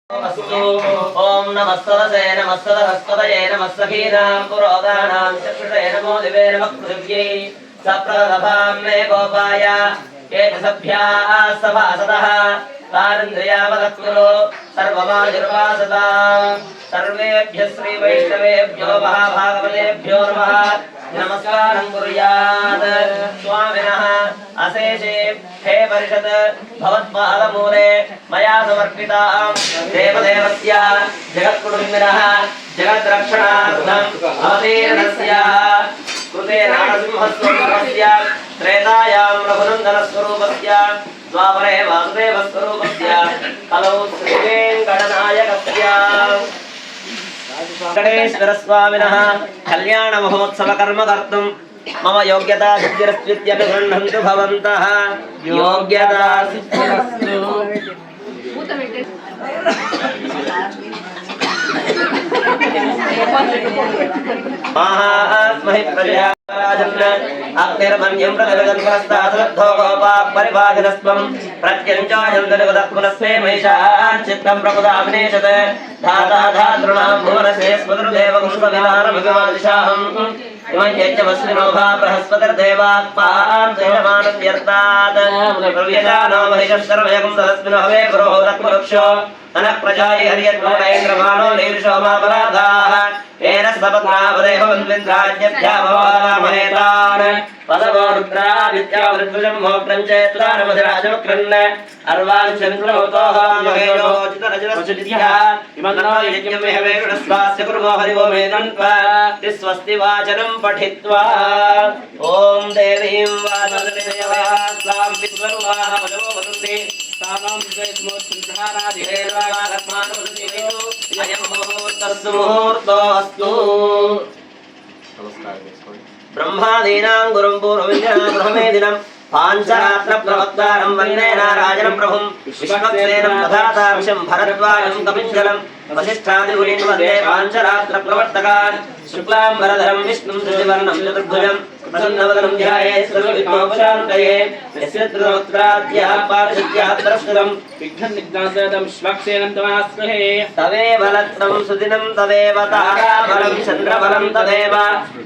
ओम नमस्तदसे नमस्तदहस्तदये नमस्तकीनां पुरोदानां चक्षुषे नमो दिवे नमः पृथिव्यै सप्रदभां मे गोपाय ये च सभ्याः सभासदः तारिन्द्रियावदत्कुरु सर्वमायुर्वासदां सर्वेभ्यः श्रीवैष्णवेभ्यो महाभागवतेभ्यो नमः नमस्कारं कुर्यात् स्वामिनः अशेषे हे परिषद भवत्पादमूले मया समर्पितां देवदेवस्य जगत्कुटुम्बिनः जगद्रक्षणार्थम् अवतीर्णस्य कृते नारसिंहस्वरूपस्य त्रेतायां रघुनन्दनस्वरूपस्य द्वापरे वासुदेवस्वरूपस्य कलौ श्रीवेङ्कटनायकस्य वेङ्कटेश्वरस्वामिनः कल्याणमहोत्सवकर्म कर्तुं मम योग्यता सिद्धिरस्त्वित्यपि गृह्णन्तु भवन्तः योग्यता सिद्धिरस्तु महास्महि प्रजाराजन् अग्निर्मन्यं प्रतिगतपुरस्तादद्धो गोपाः परिभाषितस्त्वं प्रत्यञ्चायन्तनिवदत्पुनस्मे महिषान् चित्तं प्रमुदाग्नेशत धाता धातॄणां भुवनस्य स्मृतिर्देव कुष्ठविहारमभिमादिशाहम् इमं यज्ञमस्मिनो भा बृहस्पतिर्देवाः पां दैवमानव्यर्तात् प्रव्यजानो महिषः सर्वयगं तदस्मिनो हवे पुरोहोरत्मरुक्षो अनः प्रजायै हर्यद्गोणैन्द्रमानो नीर्षो मापराधाः येन सपत्नापदेह वन्द्विन्द्राज्ञभ्यामहेतान् पदवो रुद्रा विद्यावृद्विजं मोक्षं चेत्तारमधिराजमक्रन् अर्वाञ्चन्द्रमोतोः महेयोचितरजरसुचित्या इमन्नो यज्ञं मे हवेरुणस्वास्य कुर्मो हरिवो मेदन्त्वा तिस्वस्ति वाचनं पठित्वा ॐ देवीं वाचनविदयवाः स्वां विद्वरुवाः पदवो वदन्ति तानां ब्रह्मादीनां गुरुं पूर्वविद्याब्रह्मेदिनं पाञ्चरात्र प्रवक्तारं वन्दे नारायणं प्रभुं विश्वक्सेनं तथातार्षं भरद्वाजं कपिञ्जलं वसिष्ठादिमुनीन् वन्दे पाञ्चरात्र प्रवर्तकान् शुक्लाम्बरधरं विष्णुं शशिवर्णं चतुर्भुजं प्रसन्नवदनं ध्यायेत् सर्वविघ्नोपशान्तये यस्य त्रिवक्त्राद्याः पारिषद्याः परस्परं विघ्ननिघ्नासदं श्वक्सेनं तमास्महे तदेव लग्नं सुदिनं तदेव ताराबलं चन्द्रबलं तदेव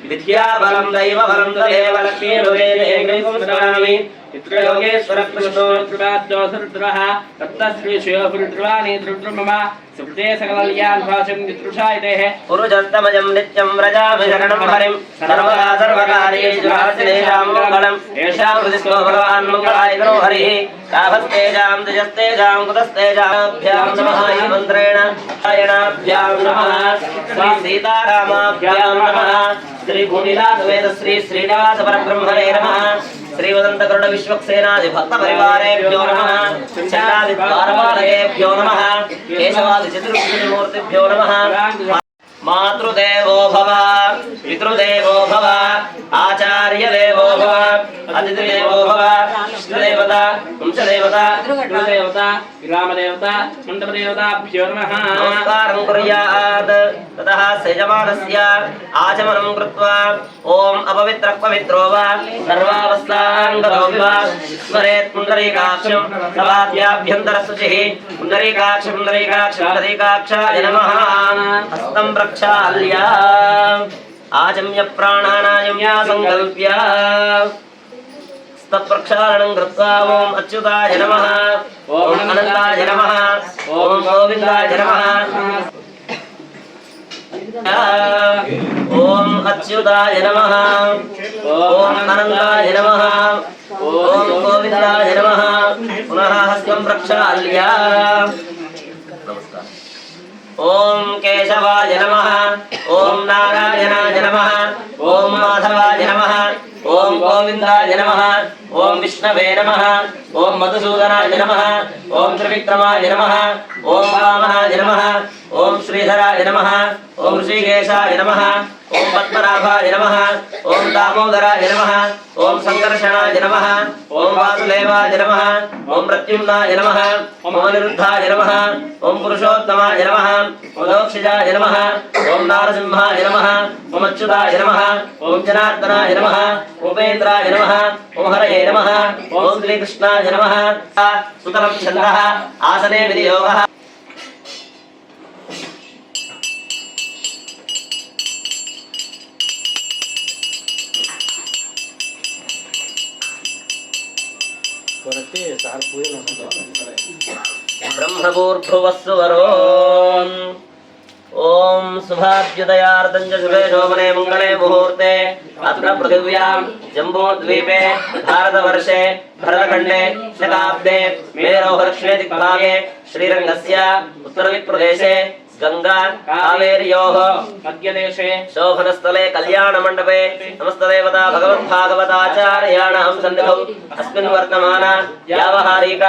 विद्याबलं दैवबलं तदेव लक्ष्मीर्वेदेकं स्मरामि चित्रयोगेश्वर कृष्णो त्रिपाद्योऽसुरुद्रः तत्तश्रीशयोपुरुद्रवाणी त्रिद्रुमम सुकृते सकलल्यान् भाषं वितृषायतेः पुरुषस्तमजं नित्यं व्रजामि शरणं हरिं सर्वदा सर्वकार्येषु राजनेषां मङ्गलम् येषां हृदिस्थो भगवान् मङ्गलाय करो हरिः ताभस्तेजां द्विजस्तेजां कुतस्तेजाभ्यां नमः मन्त्रेण आयणाभ्यां नमः श्री सीतारामाभ्यां नमः श्री भूमिलासमेत श्री श्रीनिवास परब्रह्मणे नमः श्रीवदन्तकरुण विश्वक्सेनादि भक्त परिवारेभ्यो नमः चन्द्रादि द्वारपालकेभ्यो नमः केशवादि चतुर्भुजमूर्तिभ्यो नमः मातृदेवो भव पितृदेवो भव आचार्यदेवो भव अतिथिदेवो भव इष्टदेवता वंशदेवता गुरुदेवता ग्रामदेवता मण्डपदेवताभ्यो नमः नमस्कारं कुर्यात् ततः सेजमानस्य आचमनं कृत्वा ॐ अपवित्रः पवित्रो वा सर्वावस्थाङ्गतो वा स्मरेत् पुण्डरीकाक्षं सभाभ्याभ्यन्तरशुचिः पुण्डरीकाक्षाय नमः हस्तं प्रक्षाल्य आचम्य प्राणानायम्य संकल्प्य तत्प्रक्षालनं कृत्वा ॐ अच्युताय नमः ॐ अनन्ताय नमः ॐ गोविन्दाय नमः ॐ अच्युताय नमः ॐ अनन्ताय नमः ॐ गोविन्दाय नमः पुनः हस्तं प्रक्षाल्य ओम केशवाय नमः ओम नारायणाय नमः ओम माधवाय नमः ओम गोविन्दाय नमः ओम विष्णवे नमः ओम मधुसूदनाय नमः ओम त्रिविक्रमाय नमः ओम वामनाय नमः ओम श्रीधराय नमः ओम ऋषिकेशाय नमः ओम पद्मनाभाय नमः ओम दामोदराय नमः ओम संकर्षणाय नमः ओम वासुदेवाय नमः ओम प्रद्युम्नाय नमः ओम अनिरुद्धाय नमः ओम पुरुषोत्तमाय नमः ओम दोक्षजाय नमः ओम नारसिंहाय नमः ओम अच्युताय नमः ओम जनार्दनाय नमः उपेन्द्राय नमः ओम हरये नमः ओम श्रीकृष्णाय नमः सुतलं छन्दः आसने विनियोगः ब्रह्मभूर्भुवस्सु वरो ओम शुभाभ्युदयार्तं च शुभे शोभने मंगले मुहूर्ते अत्र पृथिव्यां जम्बूद्वीपे भारतवर्षे भरतखण्डे शताब्दे मेरोहर्षणे दिग्भागे श्रीरङ्गस्य उत्तरदिक्प्रदेशे गंगा कावेर्योः मध्यदेशे शोभनस्थले कल्याणमण्डपे नमस्तदेवता भगवद्भागवताचार्याणां सन्निधौ अस्मिन् वर्तमान व्यावहारिक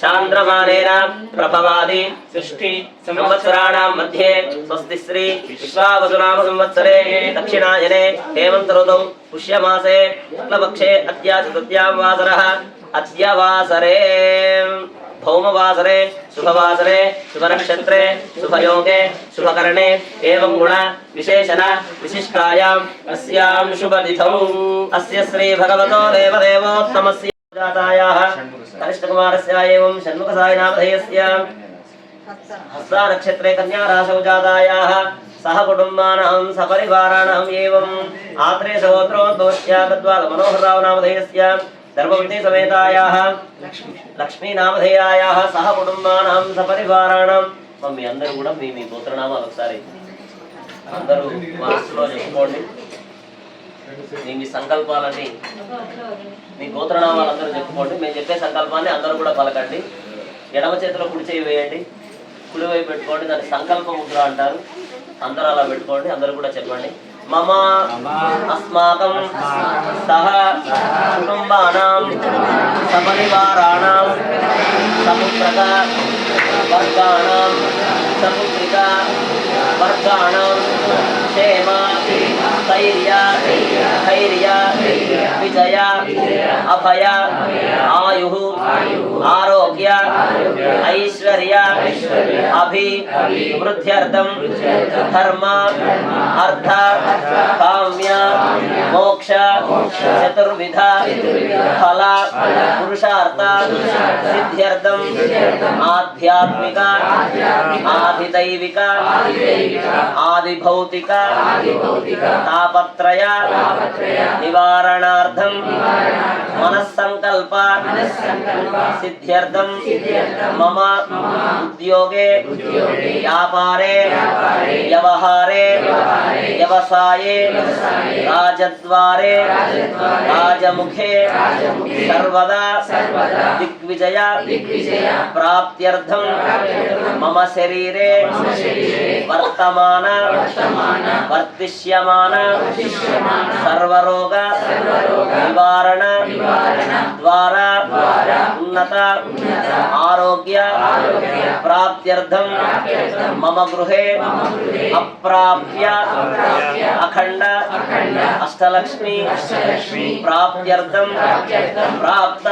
चान्द्रमानेन प्रभवादि षष्ठी संवत्सराणां मध्ये स्वस्ति श्री विश्वावसुनाम संवत्सरे दक्षिणायने हेमन्त ऋतौ पुष्यमासे शुक्लपक्षे अद्य चतुर्थ्यां वासरः अद्य वासरे भौमवासरे शुभवासरे शुभनक्षत्रे शुभयोगे शुभकरणे एवं गुण विशेषण विशिष्टायाम् अस्यां शुभतिथौ अस्य श्री भगवतो देवदेवोत्तमस्य जातायाः कनिष्ठकुमारस्य एवं षण्मुखसाय नामधेयस्य हस्ता नक्षत्रे कन्या राशौ जातायाः सह कुटुम्बानां सपरिवाराणाम् एवं आत्रे सहोत्रोद्भवस्य गद्वाल मनोहरराव नामधेयस्य धर्मवती समेतायाः लक्ष्मी नामधेयायाः सह कुटुंबानां सपरिवाराणां मम्मी अंदर కూడా మీ గోత్రనామాలు ఒకసారి అందరూ మనసులో చెప్పుకోండి మీ సంకల్పాలని మీ గోత్రనామాలు అందరూ చెప్పుకోండి మేము చెప్పే సంకల్పాన్ని అందరూ కూడా పలకండి ఎడమ చేతిలో కుడి చేయి వేయండి కుడి వైపు పెట్టుకోండి దాన్ని సంకల్ప ముద్ర అంటారు అందరూ అలా పెట్టుకోండి అందరూ కూడా చెప్పండి मम अस्माकं सह कुटुंबानां सपरिवाराणां सपुत्रक वर्गाणां सपुत्रिक वर्गाणां क्षेम स्थैर्य धैर्य विजय अभय आयुः आरोग्य ऐश्वर्य अभिवृद्ध्यर्थं धर्म अर्थ काम्य मोक्ष चतुर्विध फल पुरुषार्थ सिद्ध्यर्थं आध्यात्मिक आधिदैविक आदिभौतिक तापत्रय निवारणार्थं मनस्संकल्प सिद्ध्यर्थं मम उद्योगे व्यापारे व्यवहारे व्यवसाये राजद्वारे राजमुखे सर्वदा दिग्विजय प्राप्त्यर्थं मम शरीरे वर्तमान वर्तिष्यमान सर्वरोग निवारण द्वारा उन्नत आरोग्य प्राप्त्यर्थं मम गृहे अप्राप्य अखंड अष्टलक्ष्मी प्राप्त्यर्थं प्राप्त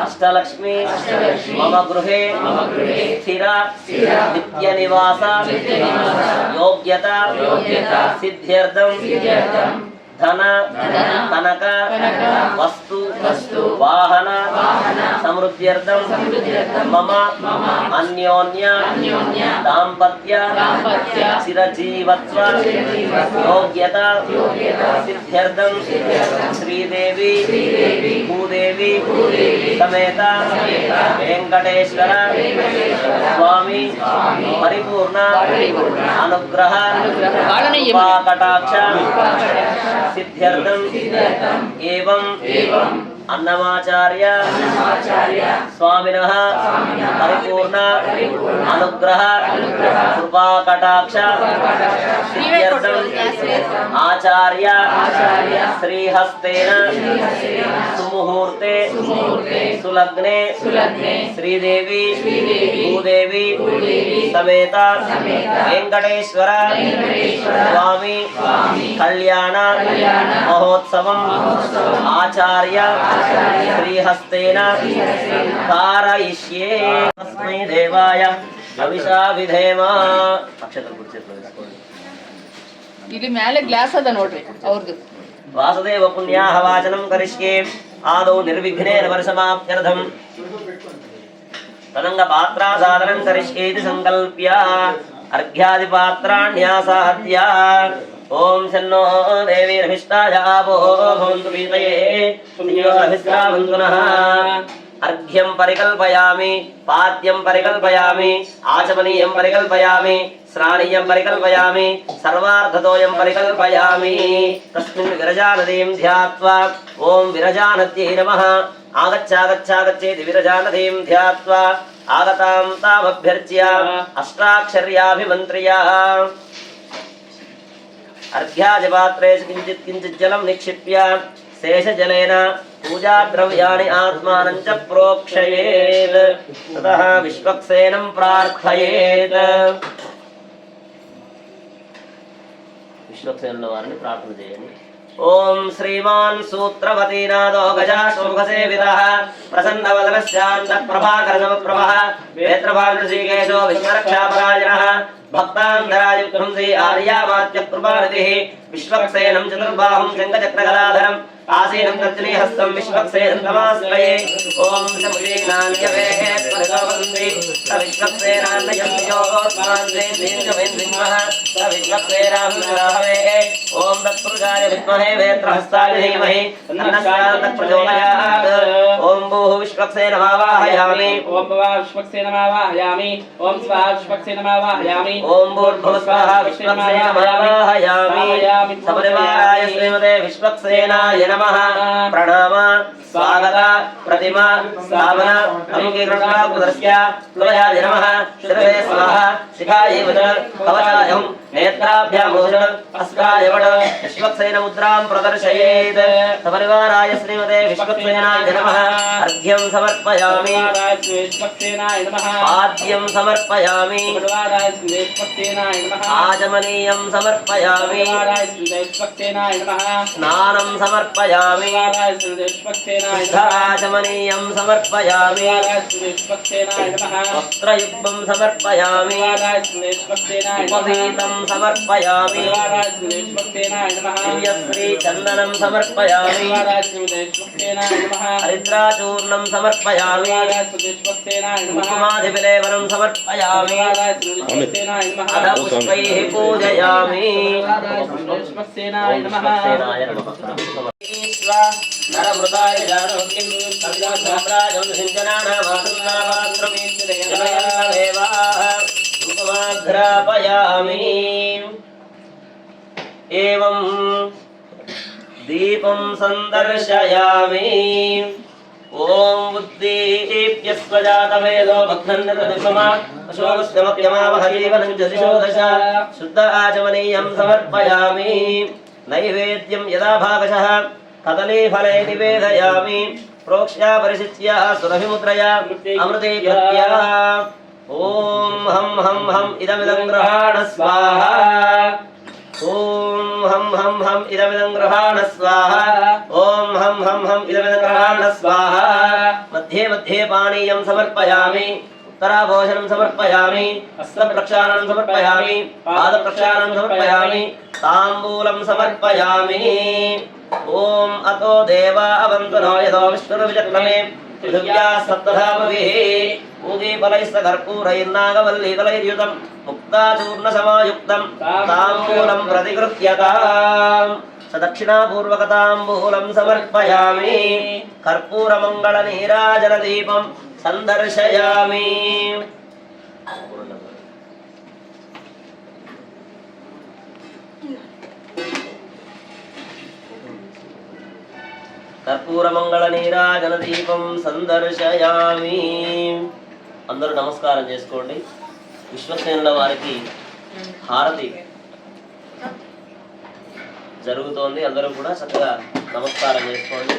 अष्टलक्ष्मी मम गृहे स्थिर नित्यनिवास योग्यता सिद्ध्यर्थं धन कनक वस्तु वाहन समृद्ध्यर्थं मम अन्योन्य दाम्पत्य चिरजीवत्व योग्यता सिद्ध्यर्थं श्रीदेवी भूदेवी समेत वेंकटेश्वर स्वामी परिपूर्ण अनुग्रह कटाक्ष सिद्ध्यर्थं एवं अन्नमाचार्य स्वामिनः परिपूर्ण अनुग्रह कृपा कटाक्ष सिद्ध्यर्थं आचार्य श्रीहस्तेन सुमुहूर्ते सुलग्ने श्रीदेवी भूदेवी समेत वेंकटेश्वर स्वामी कल्याण महोत्सवम् आचार्य श्रीहस्तेन कारयिष्ये तस्मै देवाय हविषा विधेम अक्षतल कुर्चेत्लो वेसुकोंडि ಇಲ್ಲಿ ಮೇಲೆ ಗ್ಲಾಸ್ ಅದ ನೋಡ್ರಿ ಅವ್ರದು वासुदेव पुण्याह वाचनं करिष्ये आदौ निर्विघ्नेन वर्षमाप्त्यर्थं तदंग पात्रासादनं करिष्ये इति संकल्प्य अर्घ्यादि पात्राण्यासाद्य ओम शन्नो देवीर्भिष्टाय आपो भवन्तु पीतये श्रियोभिस्रावन्तु नः अर्घ्यं परिकल्पयामि पाद्यं परिकल्पयामि आचमनीयं परिकल्पयामि स्नानीयं परिकल्पयामि सर्वार्थतोयं परिकल्पयामि तस्मिन् विरजानदीं ध्यात्वा ॐ विरजानद्यै नमः आगच्छागच्छागच्छेति विरजानदीं ध्यात्वा आगतां तामभ्यर्च्य अष्टाक्षर्याभिमन्त्र्य अर्घ्याजपात्रेषु किञ्चित् किञ्चित् जलं निक्षिप्य शेषजलेन पूजाद्रव्याणि आत्मानं च प्रोक्षयेत् ततः विश्वक्सेनं प्रार्थयेत् विश्वक्सेन वारिनि प्रार्थना చేయండి ओम श्रीमान सूत्रवतीनादो गजाशोभसेवितः प्रसन्नवदनश्चान्तप्रभाकरसमप्रभः वेत्रभानुषीकेशो विश्वरक्षापरायणः भक्तान्तरायुध्वंसी आर्यामात्यकृपानिधिः विश्वक्सेनं चतुर्बाहुं शङ्खचक्रगदाधरम् आसीनं तर्जनीहस्तं विश्वक्सेनं नमास्मये ओम शमुलीनान्यवेहे परिसवन्ति विश्वक्सेनान्नयं योस्मान्ते दीर्घवेन्द्रिमः विश्वक्सेनाहुराहवे ओम तत्पुरुषाय विद्महे वेत्रहस्ताय धीमहि तन्नः प्रचोदयात् ओम भूः विश्वक्सेनमावाहयामि ओम भुवः विश्वक्सेनमावाहयामि ओम स्वाहा विश्वक्सेनमावाहयामि ओम भूर्भुवस्वाः विश्वक्सेनमावाहयामि सपरिवाराय श्रीमते विश्वक्सेनाय नमः प्रणाम स्वागत प्रतिमा स्थापन अंगीकृष्णाकुदर्श्य प्लवयाय नमः शिरसे स्वाहा शिखायै वच कवचायं नेत्राभ्यामोषण अस्त्राय वट विश्वक्सेन मुद्रां प्रदर्शयेत् सपरिवाराय श्रीमते विश्वक्सेनाय नमः अर्घ्यं समर्पयामि विश्वक्सेनाय नमः पाद्यं समर्पयामि विश्वक्सेनाय नमः आचमनीयं समर्पयामि विश्वक्सेनाय नमः स्नानं समर्पयामि विश्वक्सेनाय आचमनीयं समर्पयामि विश्वक्सेनाय नमः वस्त्रयुग्मं समर्पयामि विश्वक्सेनाय नमः उपवीतं समर्पयामि विश्वक्सेनाय नमः दिव्यश्री चन्दनं समर्पयामि विश्वक्सेनाय नमः हरिद्राचूर्णं समर्पयामि विश्वक्सेनाय नमः कुमाधिविलेवनं समर्पयामि विश्वक्सेनाय नमः अथ पुष्पैः पूजयामि विश्वक्सेनाय नमः नरमृताय जारोग्यं कविदासाम्राजं सिञ्चनानामासन्नामात्रमेवाः धूपमाघ्रापयामि एवं दीपं सन्दर्शयामि ओम बुद्धिप्यस्वजातवेदो भग्नन्नतदिशमा अशोकस्यमप्यमावहजीवनं च दिशो दश शुद्ध आचमनीयं समर्पयामि नैवेद्यं यदा भागशः कदलीफले निवेदयामि प्रोक्ष्या परिशिच्य सुरभिमुद्रया अमृते कृत्या ओम हम इदमिदं गृहाण स्वाहा ओम हम इदमिदं गृहाण स्वाहा ओम हम इदमिदं गृहाण स्वाहा मध्ये मध्ये पानीयं समर्पयामि उत्तराभोजनं समर्पयामि हस्तप्रक्षालनं समर्पयामि पादप्रक्षालनं समर्पयामि ताम्बूलं समर्पयामि ओम अतो देवा अवन्तु नो यतो विष्णुर्विचक्रमे पृथिव्या सप्तधामभिः ऊगीफलैस्तकर्पूरैर्नागवल्लीफलैर्युतं मुक्ताचूर्णसमायुक्तं ताम्बूलं प्रतिगृह्यताम् सदक्षिणापूर्वकताम्बूलं समर्पयामि कर्पूरमङ्गलनीराजनदीपं सन्दर्शयामि कर्पूरमङ्गलनीराजनदीपं सन्दर्शयामि అందరూ నమస్కారం చేసుకోండి విశ్వక్సేనుల వారికి హారతి జరుగుతోంది అందరూ కూడా చక్కగా నమస్కారం చేసుకోండి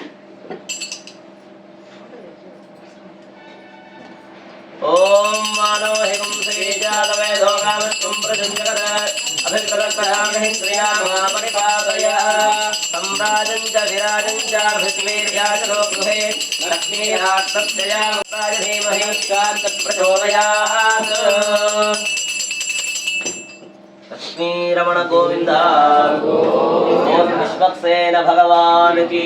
ఓం మానవహికం శ్రీజాతవేదో కామత్వం ప్రజంజగద అభికృతకరామహి శ్రీరామా పరిపాదయ సంరాజం చ విరాజం చ పృథ్వీర్యాచలో గృహే లక్ష్మీరాక్షస్యయామృతాయ ధీమహి శాంత ప్రచోదయాత్ लक्ष्मीरमण गोविंद ओम विश्वक्सेन भगवान की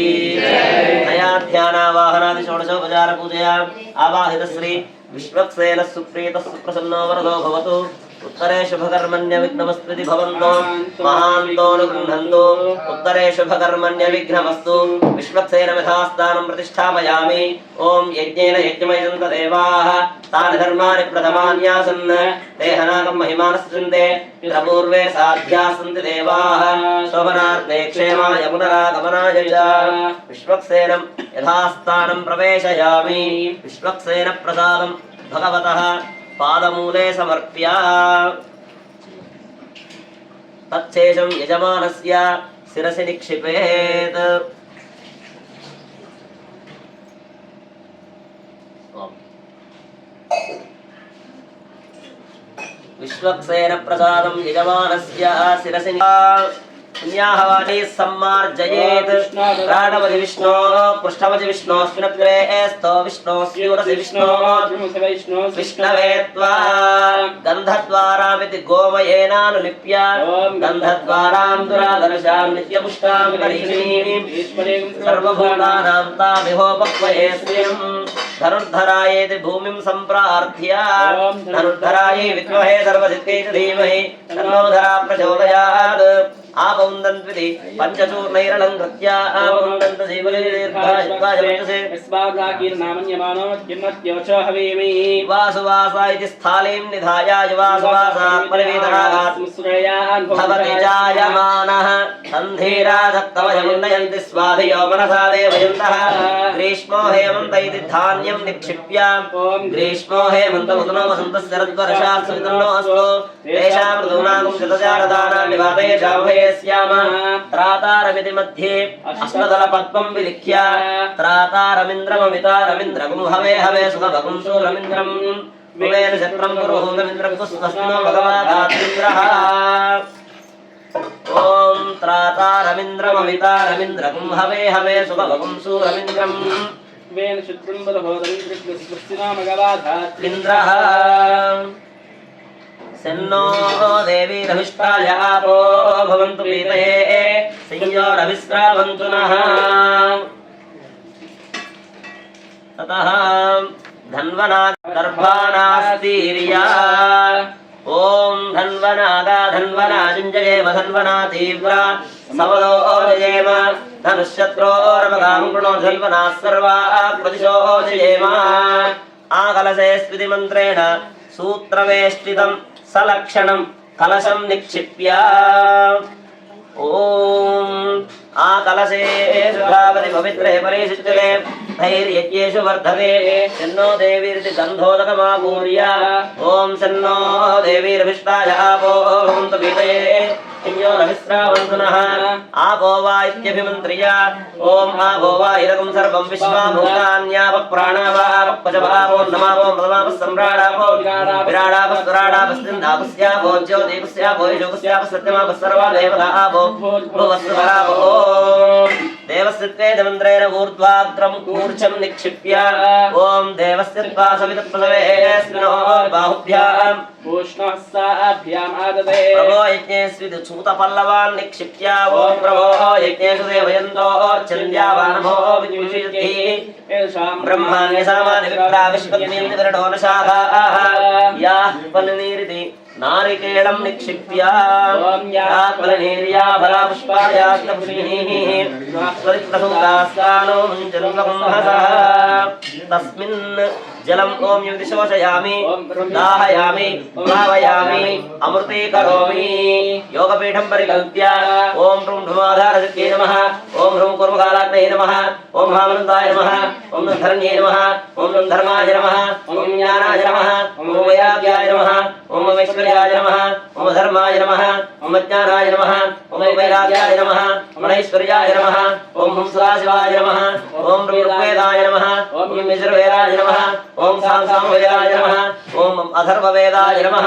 नया ध्यानावाहनादि षोडशोपचार पूजया आवाहित श्री विश्वक्सेन सुप्रीत सुप्रसन्नो वरदो भवतु उत्तरे शुभकर्मण्य विघ्नमस्ति भवन्तो महान्तोऽनुगृह्णन्तु उत्तरे शुभकर्मण्य विघ्नमस्तु विश्वक्सेन यथास्थानं प्रतिष्ठापयामि ॐ यज्ञेन यज्ञमयजन्त देवाः तानि धर्माणि प्रथमान्यासन् ते हनाकं महिमानस्सन्ते पूर्वे साध्याः सन्ति देवाः शोभनार्थे क्षेमाय पुनरागमनाय च विश्वक्सेनं यथास्थानं प्रवेशयामि विश्वक्सेन प्रसादं भगवतः पादमूले समर्प्य तच्छेषं यजमानस्य शिरसि निक्षिपेत् विश्वक्सेन प्रसादं यजमानस्य शिरसि पुण्याहवाचि सम्मार्जयेत् प्राणवति विष्णो पृष्ठवति विष्णोऽस्मिन्नग्रे स्तो विष्णोऽस्यूरसि विष्णो विष्णवे त्वा गन्धद्वारामिति गोमयेनानुलिप्य गन्धद्वारां दुरादर्शां नित्यपुष्टां करीषीं सर्वभूतानां तामिहोपक्वये श्रियं धनुर्धरायेति भूमिं सम्प्रार्थ्य धनुर्धरायै विद्महे सर्वसिद्धियै च धीमहि तन्नो धरा प्रचोदयात् आपौन्दन्त्विति पञ्चचूर्णैरलङ्कृत्य आपौन्दन्त जीवलीर्घायुक्तायमञ्जसे विस्वाग्राकीर्नामन्यमानो किन्नत्योच हवीमि वासुवासा इति स्थालीं निधाय युवासुवासात् परिवेदनात् भवति जायमानः सन्धीराधत्तमयमुन्नयन्ति स्वाधियो मनसा देवयन्तः ग्रीष्मो हेमन्त इति धान्यं निक्षिप्य ग्रीष्मो हेमन्त उदनो वसन्तः शरद्वर्षात् सवितुर्नो अस्तु तेषां ऋतूनां शतजारदानां निवातये त्रातारमिति मध्ये अष्टदलपद्मं विलिख्य त्रातारमिन्द्रममितारमिन्द्रगुं हवे हवे सुखभगुं सूरमिन्द्रं विवेन शत्रं पुरुहूतमिन्द्रं पुष्पस्नो भगवादात्मिन्द्रः ॐ त्रातारमिन्द्रममितारमिन्द्रगुं हवे हवे सुखभगुं सूरमिन्द्रं वेन शत्रुं बलहोदरिन्द्रस्वस्तिना भगवादात्मिन्द्रः सन्नो देवी रविष्टाय आपो भवन्तु पीतये संयोरविस्रावन्तु नः ततः धन्वनादर्भानास्तीर्या ॐ धन्वनादा धन्वनाजुञ्जयेम धन्वना तीव्रा समदो जयेम धनुश्शत्रोरवगां कृणो धन्वनाः सर्वाः प्रतिशो जयेम आकलसे स्मृतिमन्त्रेण सूत्रवेष्टितं सलक्षणं कलशं निक्षिप्य ॐ आकलशे सुधावति पवित्रे परिशुच्यते धैर्यज्ञेषु वर्धते सन्नो देवीरिति गन्धोदकमापूर्य ॐ सन्नो देवीरभिष्टाय आपो भवन्तु पीतये संयोरविस्रावन्तु नः आपो वा इत्यभिमन्त्र्य ॐ आपो वा इदं सर्वं विश्वाभूतान्यापप्राणावापक्वचवापो नमापो मदमापः सम्राडापो विराडापस्वराडापस्तिन्दापस्यापो ज्योतिपस्यापो यशोपस्यापः सर्वा देवता आपो भुवस्वरापो देवस्यत्वे दमन्त्रेण ऊर्ध्वाग्रं कूर्चं निक्षिप्य ॐ देवस्य त्वा सवितप्रसवेऽस्मिनो बाहुभ्यां पूष्णहस्ताभ्याम् आददे प्रभो यज्ञेऽस्विति सूतपल्लवान् निक्षिप्य ॐ प्रभो यज्ञेषु देवयन्तोऽर्चन्द्यावानभो विद्युषिति ब्रह्माण्यसामादिविप्रा विश्वज्ञेन्द्रडोनशाखाः याः फलनीरिति नारिकेलं निक्षिप्य फलनीर्या फलापुष्पायास्तपुष्णीः स्वरिप्रसूतास्तानो मुञ्चन्वकुम्भसः तस्मिन् जलम् ॐ युवति शोषयामि दाहयामि भावयामि अमृतीकरोमि योगपीठं परिकल्प्य ॐ ह्रूं ढुमाधारसिद्ध्यै नमः ॐ ह्रूं कुर्मकालाग्नये नमः ॐ महामन्ताय नमः ॐ धरण्ये नमः ॐ धर्माय नमः ॐ ज्ञानाय नमः ॐ वैराग्याय नमः ॐ ऐश्वर्याय नमः ॐ धर्माय नमः ॐ ज्ञानाय नमः ॐ वैराग्याय नमः ॐ ऐश्वर्याय नमः ॐ सदाशिवाय नमः ॐ ऋग्वेदाय नमः ॐ यजुर्वेदाय नमः ॐ सामवेदाय नमः ॐ अथर्ववेदाय नमः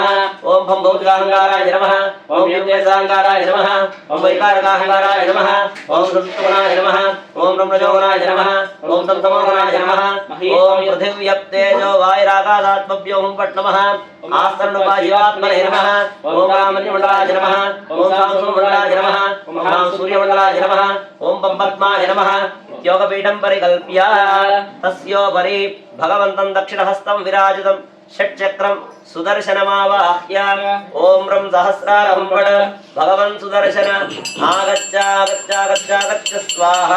ॐ भौतिकाहङ्काराय नमः ॐ योगेशाहङ्काराय नमः ॐ वैकारकाहङ्काराय नमः ॐ संस्तुगुणाय नमः ॐ ब्रह्मजोगुणाय नमः ॐ तमोगुणाय नमः ॐ पृथिव्यप्तेजो वायुराकाशात्मभ्यो हुं नमः आस्तरणोपाजीवात्मने नमः ॐ रामण्यमण्डलाय नमः ॐ सांसुमण्डलाय नमः ॐ सूर्यमण्डलाय नमः ॐ पद्माय नमः योगपीठं परिकल्प्य तस्योपरि भगवन्तं दक्षिणहस्तं विराजितं షట్చక్రం సుదర్శనమావాహ్య ఓం రం సహస్రారం పడ భగవన్ సుదర్శన ఆగచ్చాగచ్చాగచ్చాగచ్చ స్వాహ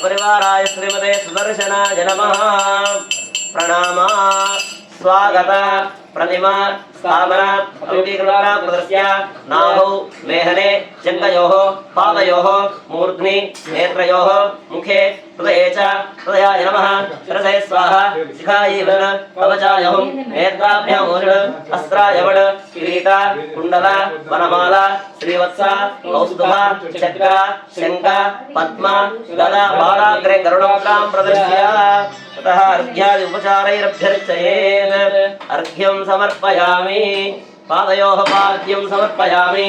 పరివారాయ శ్రీమతే సుదర్శనాయ నమః ప్రణామా స్వాగత प्रतिमा स्थापना अंगीकृता प्रदर्श्य नाभौ मेहने जङ्घयोः पादयोः मूर्ध्नि नेत्रयोः मुखे हृदये च हृदयाय नमः शिरसे स्वाहा शिखायै वर्ण कवचायोः नेत्राभ्यां ओषध अस्त्राय वड किरीट कुण्डल वनमाला श्रीवत्स कौस्तुभ चक्र शङ्ख पद्म गदा बालाग्रे गरुडमुद्रां प्रदर्श्य ततः अर्घ्यादि उपचारैरभ्यर्चयेत् अर्घ्यं समर्पयामि पादयोः पाद्यं समर्पयामि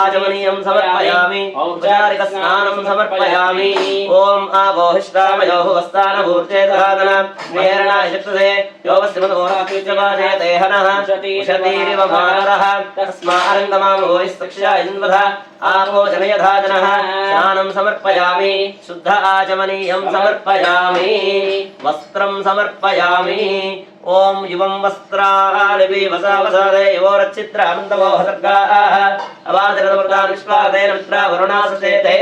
आचमनीयं समर्पयामि औपचारिक स्नानं समर्पयामि ओम आगोहिष्ठामयोः वस्तानभूर्ते दधादन मेहरणाय शक्तसे योगस्यमदोराकृत्यवाजयते हनः उशतीरिव मानरः तस्मारङ्गमामोहिस्तक्षा इन्वध आपो जनयधाजनः स्नानं समर्पयामि शुद्ध आचमनीयं समर्पयामि वस्त्रं समर्पयामि ओम युवं वस्त्राणि वसावसादे योरच्चित्रामन्तमो सर्गाः अवादरदमृतान् विश्वादेन मित्रा वरुणासतेते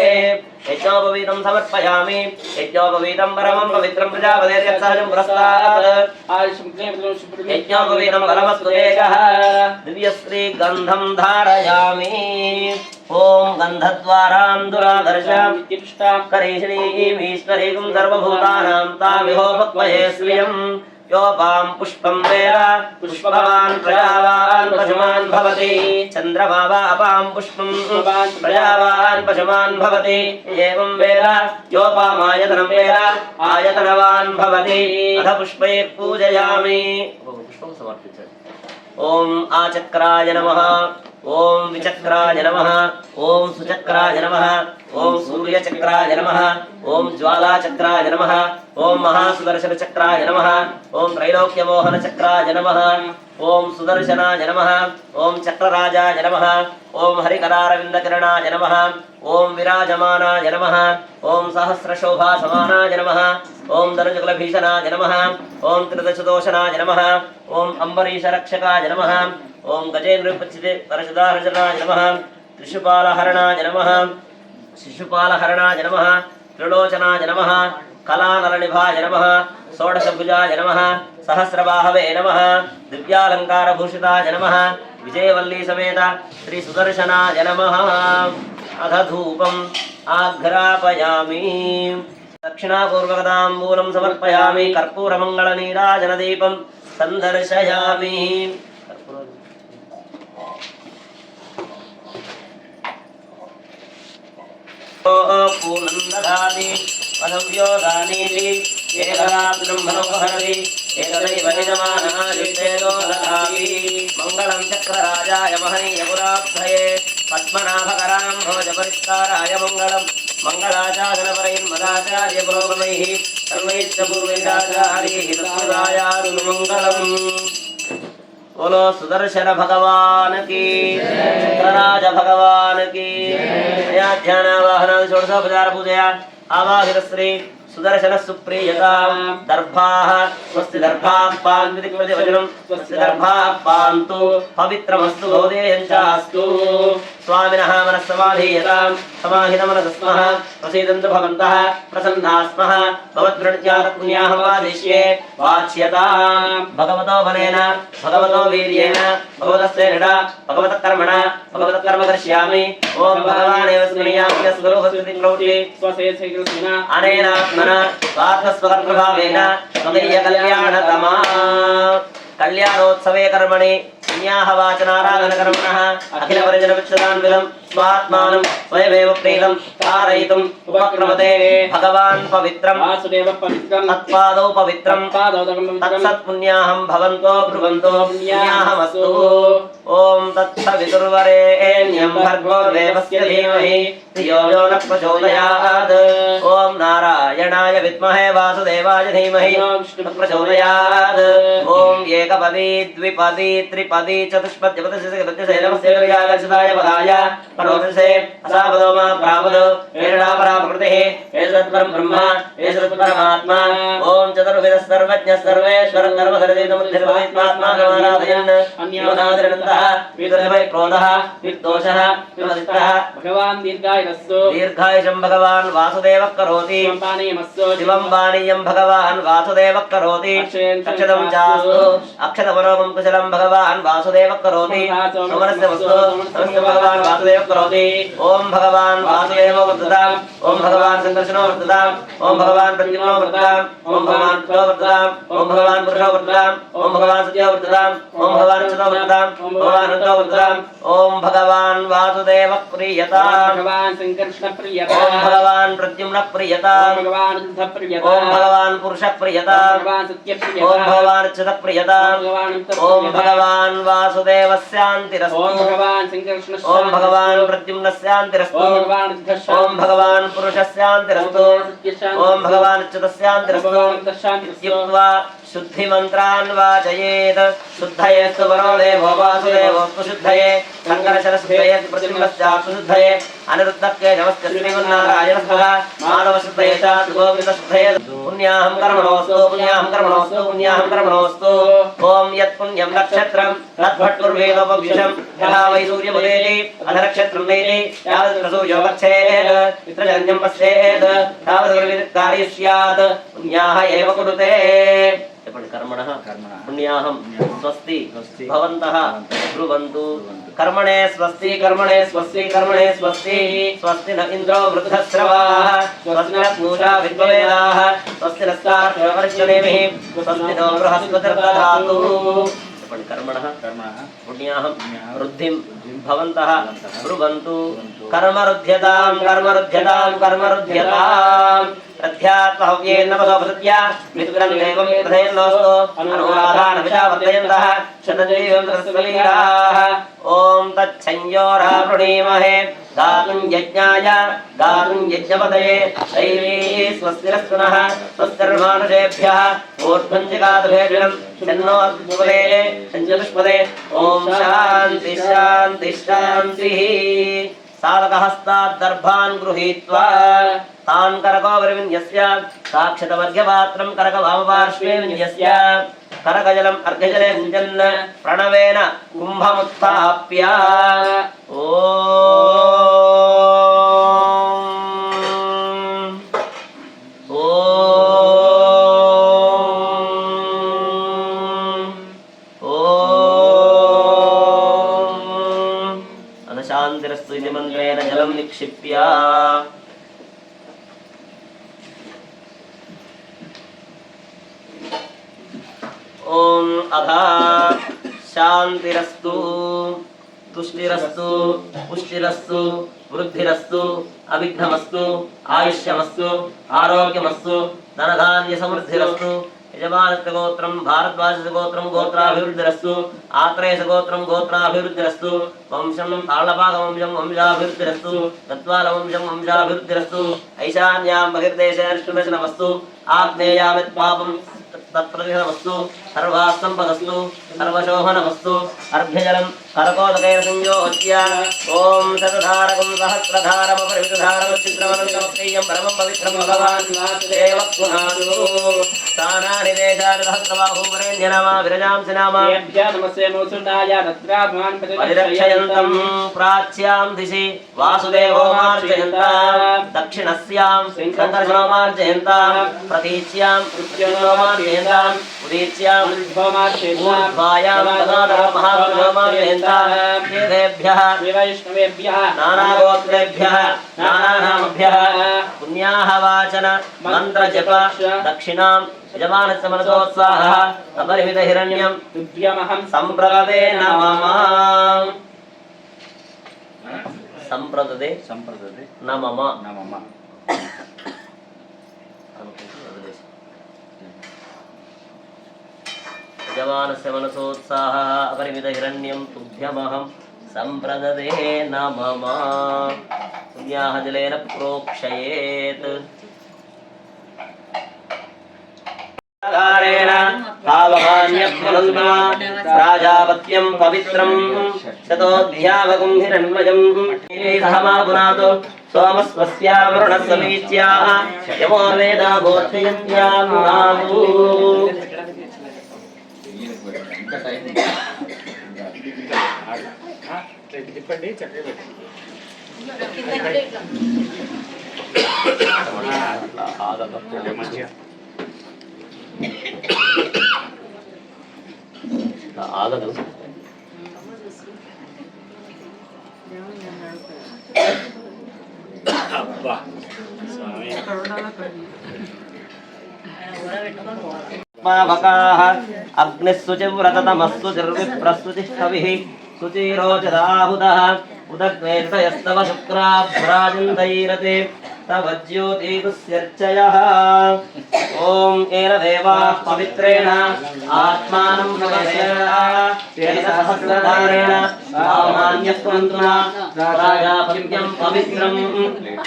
यज्ञोपवीतं समर्पयामि यज्ञोपवीतं परमं पवित्रं प्रजापतेर्यत्सहजं पुरस्तात् यज्ञोपवीतं बलमस्तु एकः दिव्यश्रीगन्धं धारयामि ओम गन्धद्वारां दुरादर्शां करीषणीमीश्वरीं सर्वभूतानां तामिहो भक्वये श्रियं योपां पुष्पं वेद पुष्पवान् प्रजावान् पशुमान् भवति चन्द्रमा वा अपां पुष्पं प्रजावान् पशुमान् भवति एवं वेद योपामायतनं वेद आयतनवान् भवति अथ पुष्पैः पूजयामि पुष्पं समर्पयामि ओम आचक्राय नमः ओम विचक्राय नमः ओम सुचक्राय नमः ओम सूर्यचक्राय नमः ओम ज्वालाचक्राय नमः ओम महासुदर्शनचक्राय नमः ओम त्रैलोक्यमोहनचक्राय नमः ओम सुदर्शनाय नमः ओम चक्रराजाय नमः ओम हरिकरारविन्दकिरणाय नमः ओम विराजमानाय नमः ओम सहस्रशोभासमानाय नमः ओम धनुजुगलभीषणाय नमः ओम त्रिदशदोषणाय नमः ओम अम्बरीशरक्षकाय नमः ओम गजेन्द्रपच्चिते परशुदाहरजनाय नमः त्रिशुपालहरणाय नमः शिशुपालहरणाय नमः त्रिलोचनाय नमः कलानलनिभाय नमः षोडशभुजाय नमः सहस्रबाहवे नमः दिव्यालंकारभूषिताय नमः विजयवल्ली समेत श्री सुदर्शनाय नमः अथ धूपम् आघ्रापयामि दक्षिणापूर्वकताम्बूलं समर्पयामि कर्पूरमङ्गलनीराजनदीपं सन्दर्शयामि पूर्णं ददाति पदव्यो दानीति एकरात्रं मनोहरति एकदैव यजमानादित्येतो ददाति मङ्गलं चक्रराजाय महनीयपुराब्धये पद्मनाभकरां भोजपरिष्काराय मङ्गलं मङ्गलाचार्यपुरोगमैः सर्वैश्च पूर्वैराचार्यैः तत्सदायारुमङ्गलम् बोलो सुदर्शन भगवान की चक्रराज भगवान की ध्यान वाहन षोडशोपचार पूजया आवाहित श्री सुदर्शन सुप्रियता दर्भाः स्वस्ति दर्भाः पान्विति वचनं स्वस्ति दर्भाः पान्तु पवित्रमस्तु भवदेयञ्चास्तु स्वामिनः मनस्समाधीयतां समाहितमनसस्मः प्रसीदन्तु भवन्तः प्रसन्नाः स्मः भवद्वृण्यात्पुण्याहं वादिष्ये वाच्यतां भगवतो बलेन भगवतो वीर्येण भगवतस्य नृडा भगवतः कर्मणा भगवतः कर्म करिष्यामि ॐ भगवानेव स्मृयामि स्वरूपस्थितिं प्रौढि स्वसेत्सैकल्पिना अनेनात्मना स्वार्थस्वकर्मभावेन स्वकीय कल्याणतमा कल्याणोत्सवे कर्मणि पुण्याः वाचनाराधनकर्मणः अखिलपरिजनविच्छदान्वितं स्वात्मानं स्वयमेव प्रीतं कारयितुम् उपक्रमते भगवान् पवित्रं वासुदेवः पवित्रं तत्पादौ पवित्रं तत्सत्पुण्याहं भवन्तो ब्रुवन्तो पुण्याहमस्तु ॐ तत्सवितुर्वरेण्यं भर्गो देवस्य धीमहि धियो यो न प्रचोदयात् ॐ नारायणाय विद्महे वासुदेवाय धीमहि प्रचोदयात् ॐ एकपदी द्विपदी त्रिपदी चतुष्पदी पदशैलमस्यैलयागच्छताय पदाय परोदसे असापदो मा प्रापदो एषा पराप्रकृतिः एषत्परं ब्रह्म एषत्परमात्मा ॐ चतुर्विधः सर्वज्ञः सर्वेश्वरः सर्वधर्मैकमुद्धिर्भवेत्मात्मा समाराधयन् अन्योनादिरन्तः विदर्भै क्रोधः विद्दोषः विमदिष्टः भगवान् दीर्घायुरस्तु दीर्घायुषं भगवान् वासुदेवः करोति शिवं पानीयं भगवान् वासुदेवः करोति अक्षतं चास्तु अक्षतमनोमं कुशलं भगवान् वासुदेवः करोति समरस्य वस्तु समस्य भगवान् वासुदेवः करोति ओम भगवान् वासुदेवो वर्धताम् ओम भगवान् संकर्षणो वर्धताम् ओम भगवान् प्रद्युम्नो वर्धताम् ओम भगवान् पुरो वर्धताम् ओम भगवान् पुरुषो वर्धताम् ओम भगवान् सत्यो वर्धताम् ओम भगवान् चितो वर्धताम् ओम भगवान् रुद्रो वर्धताम् ओम भगवान् वासुदेवः प्रीयताम् भगवान् संकर्षण ओम प्रियताम् भगवान् प्रद्युम्न प्रीयताम् भगवान् रुद्र ओम प्रियताम् भगवान् पुरुष प्रीयताम् भगवान् सत्य ओम प्रियताम् भगवान् चित प्रीयताम् ओम भगवान् वासुदेवस्यान्तिरस्तु ओम भगवान् संकर्षण ओम भगवान् प्रद्युम्नस्यान्तिरस्तु ओम भगवान् रुद्र ओम भगवान् पुरुषस्यान्तिरस्तु ओम भगवान् चितस्यान्तिरस्तु इत्युक्त्वा शुद्धिमन्त्रान् वाचयेत् शुद्धयेत्सु वरो देवो वासुदेवोऽस्तु शुद्धये शङ्करशरशुद्धये प्रद्युम्नश्चास्तु शुद्धये अनिरुद्धक्ये नमस्ते श्रीमन्नारायणस्तः माधवशुद्धये चास्तु गोविन्दशुद्धये पुण्याहं कर्मणोऽस्तु पुण्याहं कर्मणोऽस्तु पुण्याहं कर्मणोऽस्तु ॐ यत्पुण्यं नक्षत्रं तद्भट्टुर्वेदोपविशं यथा वै सूर्यमुदेति अधनक्षत्रं नेति यावत् सूर्यो गच्छेत् पितृजन्यं पश्येत् तावद् स्यात् पुण्याः एव कुरुते कर्मणः पुण्याहं स्वस्ति भवन्तः ब्रुवन्तु कर्मणे स्वस्ति कर्मणे स्वस्ति कर्मणे स्वस्ति स्वस्ति न इन्द्रो वृद्धश्रवाः स्वस्ति नः पूषा विद्ववेदाः स्वस्ति नस्तार्क्ष्यवर्षणेमिः स्वस्ति नो बृहस्पतिर्दधातु कर्मणः पुण्याहं वृद्धिं भवन्तः ब्रुवन्तु कर्मरुध्यतां कर्मरुध्यतां कर्मरुध्यताम् अध्यात्महव्येन नमसोपसत्या मित्रं देवं प्रथयन्नोऽस्तु अनुराधानविशावर्तयन्तः शतजीवं तस्वलीलाः ॐ तच्छंयोरावृणीमहे गातुं यज्ञाय गातुं यज्ञपतये दैवी स्वस्तिरस्तु नः स्वस्तिर्मानुषेभ्यः ऊर्ध्वञ्जिगातुभेषणं शन्नो अद्भुते शञ्चतुष्पदे ॐ शान्ति शान्ति शान्तिः साधकहस्ताद्दर्भान् गृहीत्वा तान् करकोपरिविन्यस्य साक्षतमर्घ्यपात्रं करकवामपार्श्वे विन्यस्य करकजलम् अर्घ्यजले सिञ्चन् प्रणवेन कुम्भमुत्थाप्य शान्तिरस्तु इति मन्त्रेण जलं निक्षिप्य ॐ अधा शान्तिरस्तु तुष्टिरस्तु पुष्टिरस्तु वृद्धिरस्तु अविघ्नमस्तु आयुष्यमस्तु आरोग्यमस्तु धनधान्यसमृद्धिरस्तु यजमानस्य भारद्वाजस्य गोत्रं गोत्राभिवृद्धिरस्तु आत्रेयस्य गोत्रं गोत्राभिवृद्धिरस्तु वंशं ताळपाकवंशं वंशाभिवृद्धिरस्तु तत्त्वालवंशं वंशाभिवृद्धिरस्तु ऐशान्यां बहिर्देशे अष्टदशनमस्तु आग्नेयामित्पापं तत्प्रतिशतमस्तु सर्वास्तम्पदस्तु सर्वशोभनमस्तु अर्घ्यजलं करकोदकेन संयोज्य ॐ शतधारकं सहस्रधारमपरिमितधारमच्छिद्रमनन्तमप्रियं परमं पवित्रं भगवान् वासुदेवः पुनातु स्थानानि देशानि सहस्रबाहुवरेण्यनामा विरजांसि नामा नमस्ते मोसुण्डाय रत्राभवान् परिरक्षयन्तं प्राच्यां दिशि वासुदेवो मार्जयन्तां दक्षिणस्यां शङ्कर्षणो मार्जयन्तां प्रतीच्यां मृत्युञ्जयो मार्जयन्ताम् उदीच्यां ऊर्ध्वायां महापुरुषो मार्जयन्तां वेदेभ्यः वैष्णवेभ्यः नानागोत्रेभ्यः नानानामभ्यः पुण्याः वाचन मन्त्रजप दक्षिणां यजमानस्य मनसोत्साहः अपरिमितहिरण्यं तुभ्यमहं सम्प्रददे नमः सम्प्रददे नमः यजमानस्य मनसोत्साहः अपरिमितहिरण्यं तुभ्यमहं सम्प्रददे नमः पुण्याः जलेन प्रोक्षयेत् धारेण तावकान्य प्राजापत्यं पवित्रं शतोऽध्यावकं हिरण्मयं सहमा पुनातो सोमस्वस्या वरुणस्समीच्याः यमो वेदा गोत्रियन्त्यामुनातु తిప్పండి చక్కగా మంచిగా ఆగదు అబ్బా స్వామి अग्निस्सुचिव्रततमस्सु चिर्विप्रस्तुतिष्ठविः शुचिरोचदाहुतः उदग्नेष्टयस्तव शुक्राभ्राजन्तैरते तव ज्योतिगुस्यर्चयः ॐ येन देवाः पवित्रेण आत्मानं तेन सहस्रधारेण सामान्यस्वन्तुना प्राजापत्यं पवित्रं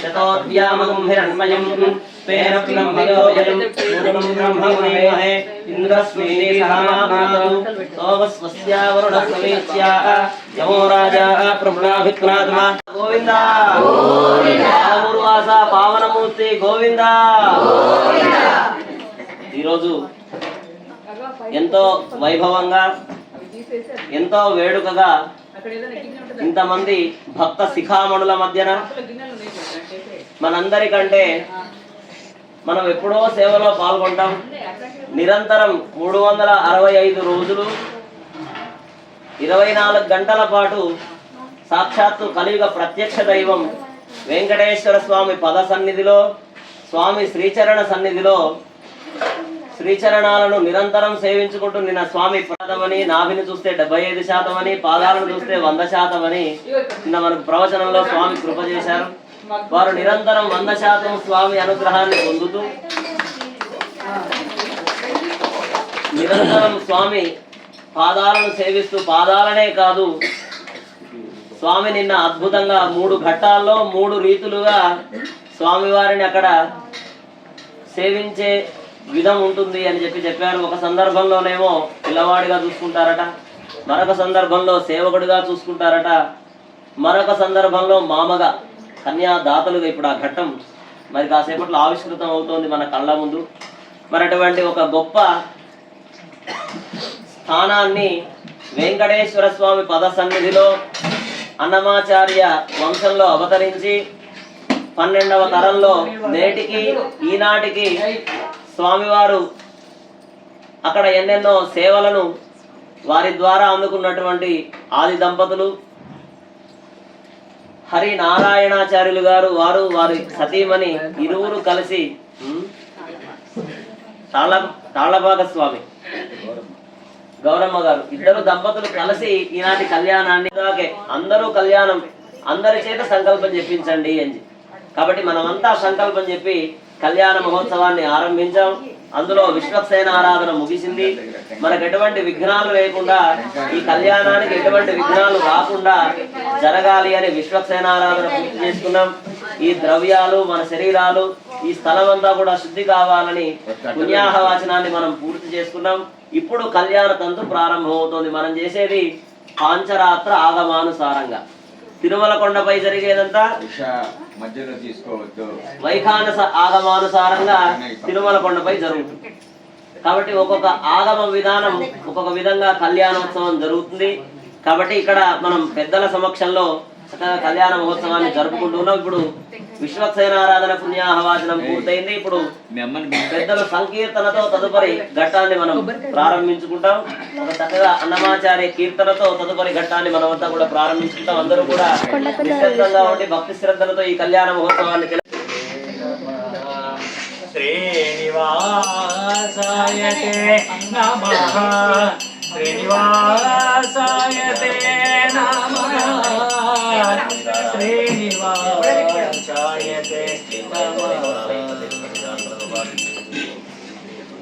शतोऽध्यामकं हिरण्मयं तेन ब्रह्मयोजनं पूर्णं ब्रह्ममुनेमहे इन्द्रस्मिने सहमानातु सोमस्वस्या वरुणस्समीच्या यमो राजा प्रभुनाभिक्नात्मा गोविन्द పూర్వాస పావనమూర్తి గోవింద. ఈరోజు ఎంతో వైభవంగా ఎంతో వేడుకగా ఇంతమంది భక్త శిఖామణుల మధ్యన మనందరికంటే మనం ఎప్పుడో సేవలో పాల్గొంటాం. నిరంతరం 365 రోజులు 24 గంటల పాటు సాక్షాత్తు కలియుగ ప్రత్యక్ష దైవం వెంకటేశ్వర స్వామి పద సన్నిధిలో స్వామి శ్రీచరణ సన్నిధిలో శ్రీచరణాలను నిరంతరం సేవించుకుంటూ నిన్న స్వామి ప్రదమని నాభిని చూస్తే 75% అని పాదాలను చూస్తే 100% అని నిన్న మనకు ప్రవచనంలో స్వామి కృప చేశారు. వారు నిరంతరం 100% స్వామి అనుగ్రహాన్ని పొందుతూ నిరంతరం స్వామి పాదాలను సేవిస్తూ పాదాలనే కాదు స్వామి నిన్న అద్భుతంగా 3 ఘట్టాల్లో 3 రీతులుగా స్వామివారిని అక్కడ సేవించే విధం ఉంటుంది అని చెప్పారు. ఒక సందర్భంలోనేమో పిల్లవాడిగా చూసుకుంటారట, మరొక సందర్భంలో సేవకుడిగా చూసుకుంటారట, మరొక సందర్భంలో మామగా కన్యాదాతలుగా. ఇప్పుడు ఆ ఘట్టం మరి కాసేపట్లో ఆవిష్కృతం అవుతోంది మన కళ్ళ ముందు. మరి అటువంటి ఒక గొప్ప స్థానాన్ని వెంకటేశ్వర స్వామి పద సన్నిధిలో అన్నమాచార్య వంశంలో అవతరించి 12వ తరంలో నేటికి ఈనాటికి స్వామివారు అక్కడ ఎన్నెన్నో సేవలను వారి ద్వారా అందుకున్నటువంటి ఆది దంపతులు హరి నారాయణాచార్యులు గారు, వారి సతీమణి ఇరువురు కలిసి తాళ్లపాక స్వామి గౌరమ్మ గారు ఇద్దరు దంపతులు కలిసి ఈనాటి కళ్యాణాన్ని అందరూ కళ్యాణం అందరి చేత సంకల్పం చెప్పించండి అని. కాబట్టి మనమంతా సంకల్పం చెప్పి కళ్యాణ మహోత్సవాన్ని ఆరంభించాం. అందులో విశ్వక్సేన ఆరాధన ముగిసింది. మనకు ఎటువంటి విఘ్నాలు లేకుండా ఈ కళ్యాణానికి ఎటువంటి విఘ్నాలు రాకుండా జరగాలి అని విశ్వక్సేన ఆరాధన పూర్తి చేసుకున్నాం. ఈ ద్రవ్యాలు మన శరీరాలు ఈ స్థలం అంతా కూడా శుద్ధి కావాలని పుణ్యాహవాచనాన్ని మనం పూర్తి చేసుకున్నాం. ఇప్పుడు కళ్యాణ తంతు ప్రారంభమవుతోంది. మనం చేసేది పాంచరాత్ర ఆగమానుసారంగా తిరుమల కొండపై జరిగేదంతా మధ్యలో తీసుకోవద్దు, వైఖానస ఆగమానుసారంగా తిరుమల కొండపై జరుగుతుంది. కాబట్టి ఒక్కొక్క ఆగమ విధానం ఒక్కొక్క విధంగా కళ్యాణోత్సవం జరుగుతుంది. కాబట్టి ఇక్కడ మనం పెద్దల సమక్షంలో కళ్యాణ మహోత్సవాన్ని జరుపుకుంటున్నాం. ఇప్పుడు విశ్వక్సేన ఆరాధన పుణ్యాహవాచనం పూర్తయింది. ఇప్పుడు పెద్దల సంకీర్తనతో తదుపరి ఘట్టాన్ని మనం ప్రారంభించుకుంటాం. ఒక చక్కగా అన్నమాచార్య కీర్తనతో తదుపరి ఘట్టాన్ని మనం అంతా కూడా ప్రారంభించుకుంటాం. అందరూ కూడా నిశ్శబ్దంగా ఉండి భక్తి శ్రద్ధలతో ఈ కళ్యాణ మహోత్సవాన్ని శ్రీనివాసాయతే నమః శ్రీనివాసాయతే నమః శ్రీనివాసాయతే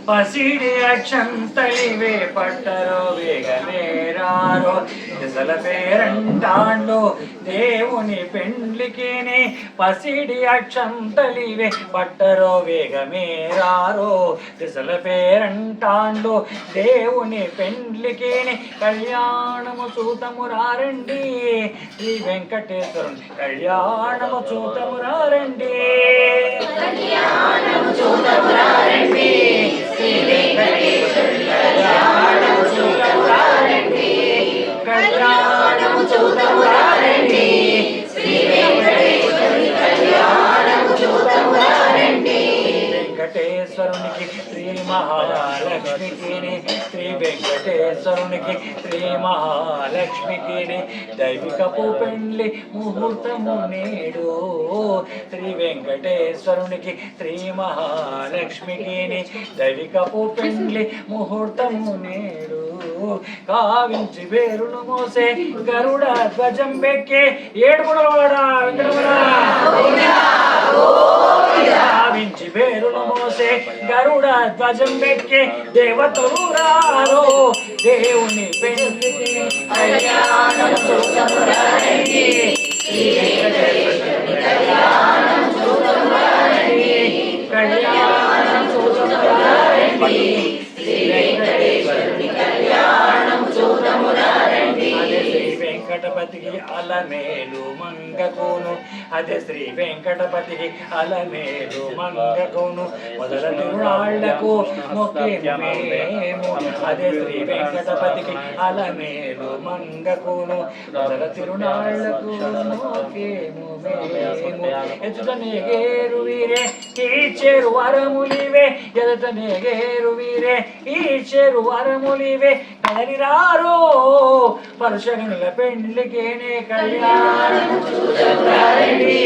పసిడి అక్షంతలివే పట్టరో వేగమేరా రారో దిశల పేరంటాండు దేవుని పెండ్లికిని పసిడి అక్షంతలివే పట్టరో వేగమే రారో దిశల పేరంటాండు దేవుని పెండ్లికిని కళ్యాణము చూతము రారండి శ్రీ వెంకటేశ్వరుని కళ్యాణము చూతము రారండి కళ్యాణము చూతము రారండి శ్రీ వెంకటేశ్వరుని కళ్యాణము చూతము రారండి కళ్యాణము చూతము రారండి శ్రీ వెంకటేశ్వరుని కళ్యాణము చూతము రారండి వెంకటేశ్వరునికి శ్రీ మహాలక్ష్మికి శ్రీ వెంకటేశ్వరునికి శ్రీ మహాలక్ష్మికి దైవికపు పెండ్లి ముహూర్తము నేడు శ్రీ వెంకటేశ్వరునికి శ్రీ మహాలక్ష్మికి దైవికపు పెండ్లి ముహూర్తము నేడు కావించి వేరును మోసే గరుడ ధ్వజం బెక్కే ఏడుగుడవాడ కావించి వేరును మోసే గరుడ ధ్వజం బెక్కే దేవతలు రారో దేవుని పెండ్లికి కళ్యాణం చూతము రారండి శ్రీ వెంకటేశ్వరుని కళ్యాణం చూతము రారండి కళ్యాణం చూతము రారండి శ్రీ వెంకటేశ్వరుని కళ్యాణం చూతము రారండి అదే శ్రీ వెంకటపతికి అలమేలు మంగకోను అదే శ్రీ వెంకటపతికి అలమేలు మంగకోను మొదల తిరునాళ్లకు మొక్కేము అదే శ్రీ వెంకటపతికి అలమేలు మంగకోను మొదల తిరునాళ్లకు మొక్కేము ఎదుట నేగేరు వీరే ఈ చెరు వరములివే ఎదుట నేగేరు వీరే ఈ చెరు వరములివే కదలి రారో పరుషగనుల పెండ్లికేనే కళ్యాణం చూతము రారండి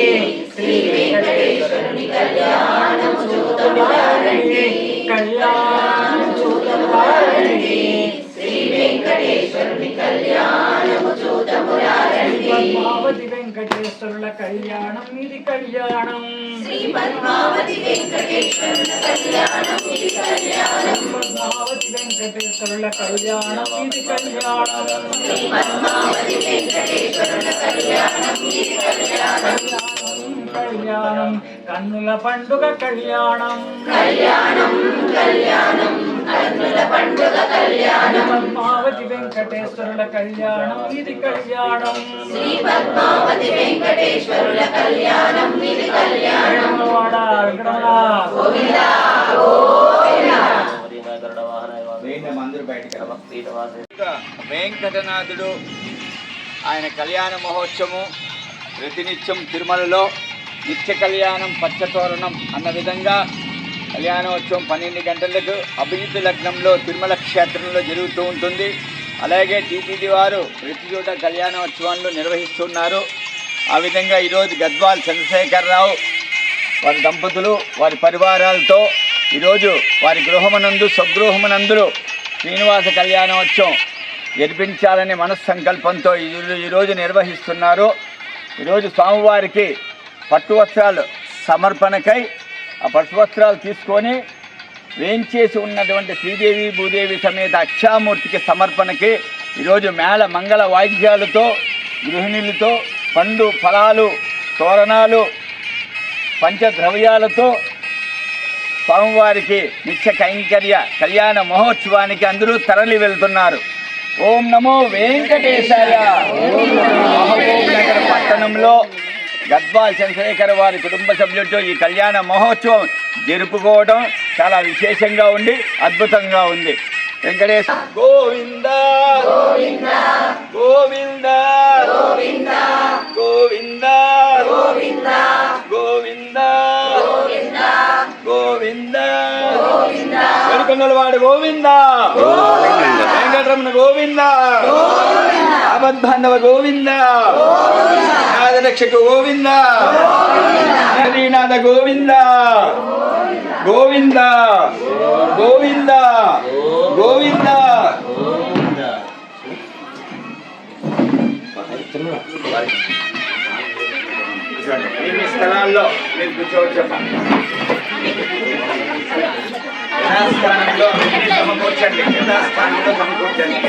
శ్రీ వెంకటేశ్వరుని కళ్యాణం చూతము రారండి కళ్యాణం చూతము రారండి శ్రీ వెంకటేశ్వరుని కళ్యాణం చూతము రారండి పద్మావతి వెంకటేశ్వరుల కళ్యాణం ఇది కళ్యాణం శ్రీ పద్మావతి వెంకటేశ్వరుల కళ్యాణం ఇది కళ్యాణం పద్మావతి వెంకటేశ్వరుల కళ్యాణం ఇది కళ్యాణం శ్రీ పద్మావతి వెంకటేశ్వరుల కళ్యాణం ఇది కళ్యాణం కళ్యాణం కన్నుల పండుగ కళ్యాణం కళ్యాణం కళ్యాణం కన్నుల పండుగ కళ్యాణం పద్మావతి వెంకటేశ్వరుల కళ్యాణం ఇది కళ్యాణం శ్రీ పద్మావతి వెంకటేశ్వరుల కళ్యాణం ఇది కళ్యాణం గోవిందా వెంకటనాథుడు ఆయన కళ్యాణ మహోత్సవం ప్రతినిత్యం తిరుమలలో నిత్య కళ్యాణం పచ్చతోరణం అన్న విధంగా కళ్యాణోత్సవం 12 గంటలకు అభిజిత్ లగ్నంలో తిరుమల క్షేత్రంలో జరుగుతూ ఉంటుంది. అలాగే టీటీడీ వారు ప్రతి చోట కళ్యాణోత్సవాలు నిర్వహిస్తున్నారు. ఆ విధంగా ఈరోజు గద్వాల్ చంద్రశేఖరరావు వారి దంపతులు వారి పరివారాలతో ఈరోజు వారి గృహమునందు స్వగృహమునందు శ్రీనివాస కళ్యాణోత్సవం జరిపించాలనే మనస్సంకల్పంతో ఈరోజు నిర్వహిస్తున్నారు. ఈరోజు స్వామివారికి పట్టు వస్త్రాలు సమర్పణకై ఆ పట్టు వస్త్రాలు తీసుకొని వేంచేసి ఉన్నటువంటి శ్రీదేవి భూదేవి సమేత అక్షామూర్తికి సమర్పణకి ఈరోజు మేళ మంగళ వాయిద్యాలతో గృహిణులతో పండు ఫలాలు తోరణాలు పంచద్రవ్యాలతో స్వామివారికి నిత్య కైంకర్య కళ్యాణ మహోత్సవానికి అందరూ తరలి వెళ్తున్నారు. ఓం నమో వెంకటేశాయ. మహబూబ్ నగర్ పట్టణంలో గద్వాల్ చంద్రశేఖర్ వారి కుటుంబ సభ్యులతో ఈ కళ్యాణ మహోత్సవం జరుపుకోవడం చాలా విశేషంగా ఉండి అద్భుతంగా ఉంది. వెంకటేశ్వర గోవింద గోవింద గోవింద గోవింద గోవింద గోవింద గోవింద గోవింద వెనుకొండలవాడు గోవింద వెంకటరమణ గోవింద ఆపద్బాంధవ గోవింద నాదరక్షకు గోవింద హరినాథ గోవింద గోవింద గోవింద గోవింద. మీ స్థలాల్లో మీరు కూర్చోవచ్చు చెప్పండి. యథాస్థానంలో సమకూర్చండి. యథాస్థానంలో సమకూర్చండి.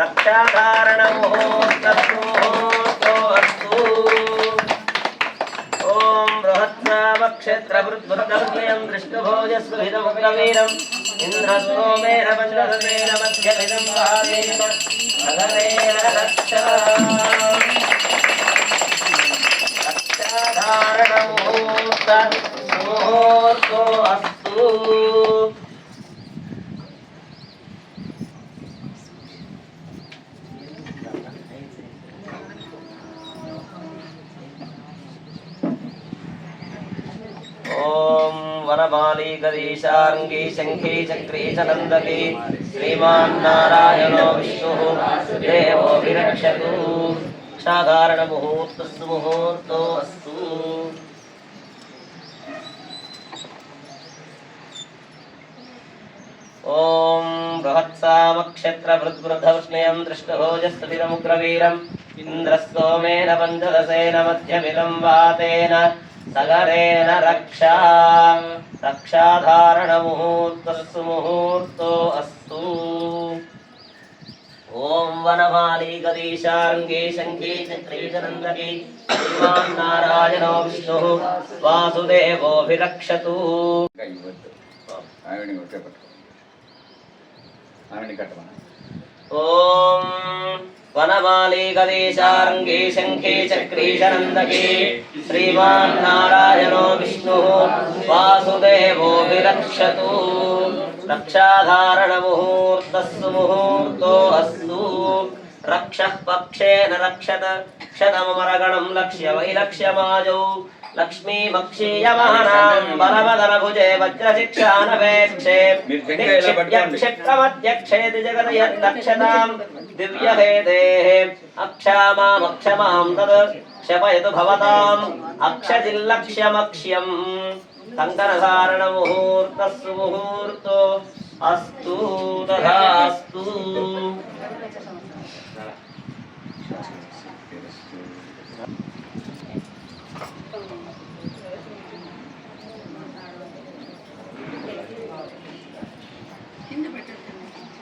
रक्षाधारणमुहूर्तमुहूर्तोऽस्तु ॐ बृहत्सावक्षेत्रवृद्भुतकर्णयं दृष्टभोजस्वभिदमुग्रवीरम् इन्द्रस्तोमेन पञ्चदशेन मध्यमिदं वादेन नगरेण रक्षाधारणमुहूर्तोऽस्तु ओम वनमाली गदीशार्ंगी शंखी चक्री चनंदकी श्रीमान नारायणो विष्णुः देवो विरक्षतु साधारण मुहूर्तस्तु मुहूर्तो अस्तु ओम बृहत्सामक्षेत्रवृद्वृद्धवृष्णयं दृष्टभोजस्तभिरमुग्रवीरम् इन्द्रस्तोमेन पञ्चदशेन मध्यमिदं वातेन सगरेण रक्षाधारणमुहूर्तस्तु मुहूर्तो अस्तु ओम वनमाली गदीशार्ंगी शंखी चक्री चनंदकी श्रीमान नारायणो विष्णुः वासुदेवोऽभिरक्षतु ओम वनमाली गदीशार्ंगी शंखी चक्री चनंदकी श्रीमान नारायणो विष्णुः वासुदेवोऽभिरक्षतु रक्षाधारणमुहूर्तस्तु मुहूर्तो अस्तु रक्षः पक्षेन रक्षत क्षतममरगणं लक्ष्य वैलक्ष्यमाजौ लक्ष्मीमक्षीयमानां बलवदनभुजे वज्रशिक्षानवेक्षे क्षिप्रमध्यक्षेति जगदयद्दक्षतां दिव्यहेतेः अक्षामामक्षमां तत् शपयतु भवताम् अक्षजिल्लक्ष्यमक्ष्यम् कंकणधारणमुहूर्तस्तु मुहूर्तो अस्तु तथास्तु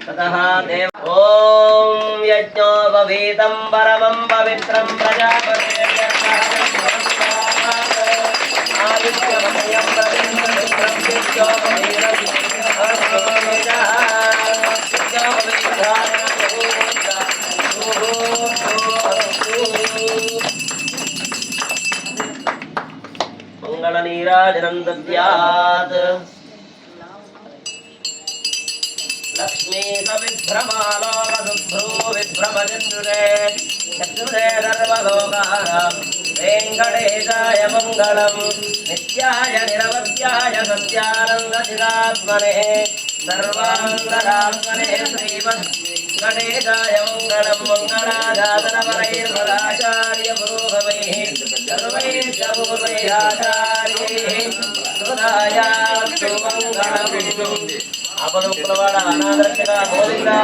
ततः देव ॐ यज्ञोपवीतं परमं पवित्रं आदित्यमयं प्रवित्रं विद्योपवीरं मंगलनीराजनं दद्यात् लक्ष्मी सविभ्रमालोकदुभ्रू विभ्रमचन्द्रे चक्षुषे सर्वलोकानां वेङ्कटेशाय मङ्गलम् नित्याय निरवध्याय सत्यानन्दचिदात्मने सर्वाङ्गरात्मने श्रीमद्वेङ्कटेशाय मङ्गलम् मङ्गलाजातनपरैर्मदाचार्यपुरोगमैः सर्वैश्च पूर्वैराचार्यैः हृदायास्तु मङ्गलम् अपनुप्रवाण अनादर्शक गोविंदा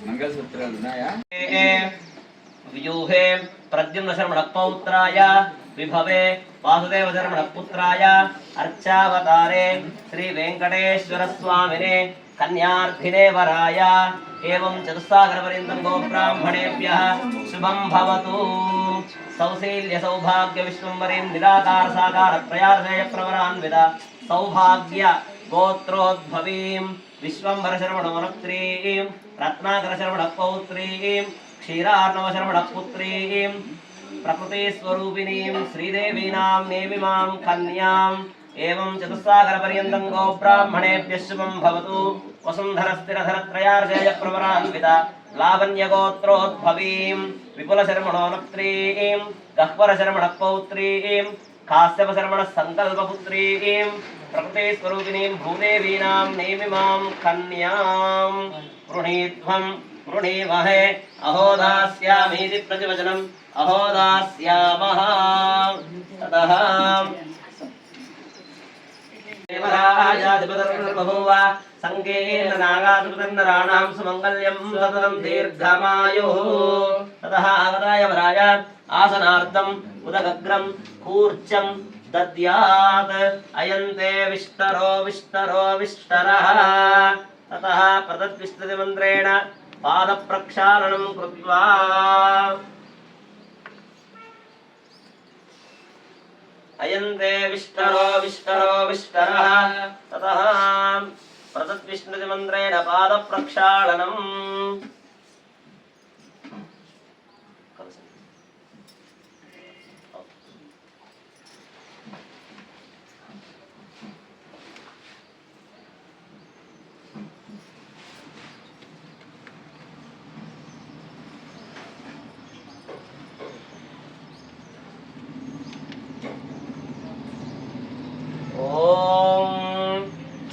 मंगलसूत्राలు ఉన్నాయా व्यूहे प्रद्युम्न शर्मण पौत्राय विभवे वासुदेव शर्मण पुत्राय अर्चावतारे श्री वेंकटेश्वर स्वामिने कन्यार्थिने वराय एवं चतुस्सागर पर्यन्तं गोब्राह्मणेभ्यः शुभं भवतु सौशील्य सौभाग्य विश्वंभरीं निराकार साकार त्रयार्धेय प्रवरान्वित सौभाग्य गोत्रोद्भवीं विश्वंभर शर्मणोनक्त्रीं रत्नाकर शर्मण पौत्रीं क्षीरार्णव शर्मण पुत्रीं प्रकृति स्वरूपिणीं श्रीदेवीनां नेमिमां कन्यां एवं चतुस्सागर पर्यन्तं गोब्राह्मणेभ्यः शुभं भवतु वसुन्धरस्थिरधर त्रयार्धेय प्रवरान्वित लावण्य गोत्रोद्भवीं विपुल शर्मणोनक्त्रीं गह्वर शर्मण पौत्रीं काश्यप शर्मण संकल्पपुत्रीं प्रकृति स्वरूपिणीं भूदेवीनां नेमिमां कन्यां वृणीध्वं वृणीमहे अहोदास्यामीति प्रतिवचनम् अहोदास्यामः ततः देवराजाधिपतिर्बभूव संकीर्ण नागाधिपतिर्नराणां सुमङ्गल्यं सततं दीर्घमायुः ततः आगताय वराय आसनार्थम् उदगग्रं कूर्चं दद्यात् अयन्ते विष्टरो विष्टरो विष्टरः ततः प्रदद्विष्णुतिमन्त्रेण पादप्रक्षालनं कृत्वा अयन्ते विष्टरो विष्टरो विष्टरः ततः प्रदद्विष्णुतिमन्त्रेण पादप्रक्षालनम्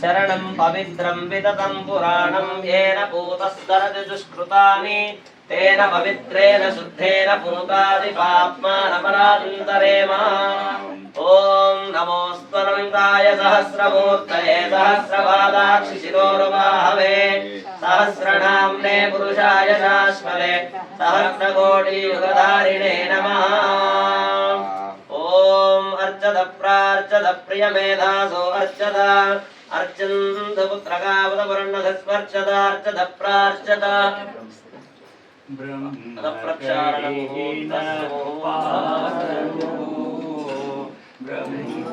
चरणं पवित्रं विततं पुराणं येन पूतस्तरति दुष्कृतानि तेन पवित्रेण शुद्धेन पुनुतादि पाप्मानपरान्तरेम ॐ नमोऽस्त्वनन्ताय सहस्रमूर्तये सहस्रपादाक्षिशिरोरुबाहवे सहस्रनाम्ने पुरुषाय शाश्वते सहस्रकोटियुगधारिणे नमः ॐ अर्चत प्रार्चत प्रियमेधासो अर्चत अर्चन्त पुत्रकावतवर्णधस्पर्चत अर्चत प्रार्चत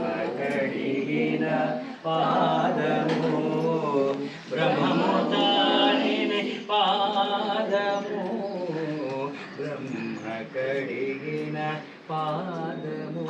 ब्रह्मकडिगिन पादमो ब्रह्ममुतारिण पादमो ब्रह्मकडिगिन पादमो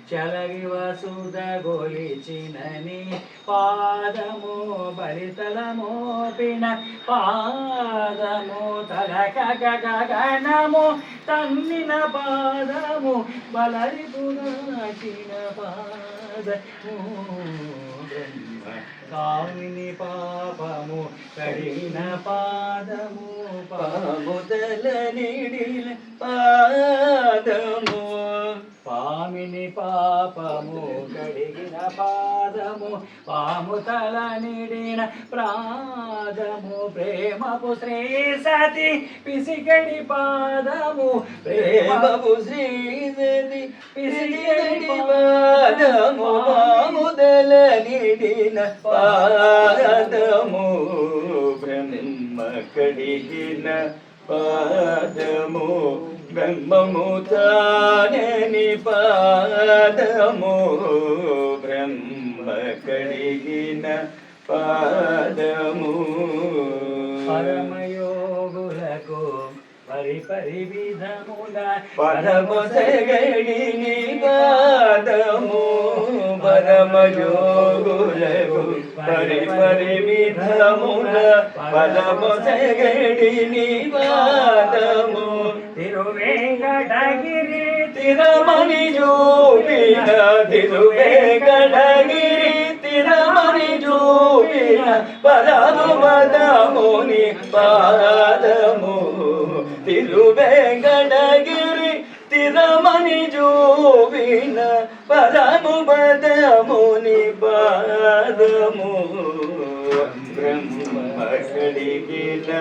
చలగి వసుద గొలిచినని పాదము బలితలమోపిన పాదము తలక గగనము తన్నిన పాదము బలరిపునాచిన పాదము బ్రహ్మ కామిని పాపము కడిగిన పాదము పాముదల నిడిల పాదము పామిని పాపము కడిగిన పాదము పాముతల నిడిన ప్రాదము ప్రేమపు శ్రీ సతి పిసికడి పాదము ప్రేమపు శ్రీ సతి పిసికడి పాదము పాముదల నిడిన పాదము బ్రహ్మ కడిగిన పాదము బ్రహ్మము తానని పాదము బ్రహ్మ కడిగిన పాదము పరమయోగులకు పరివిధముల పరమసగడిని పాదము పరమయోగులకు పరివిధముల పరమసగడిని పాదము తిరువేంకటగిరి తిరుమణి చూపిన తిరువేంకటగిరి తిరుమణి చూపిన పరమపదముని పాదము తిరువేంకటగిరి తిరుమణి చూపిన పరమపదముని పాదము బ్రహ్మ కడిగిన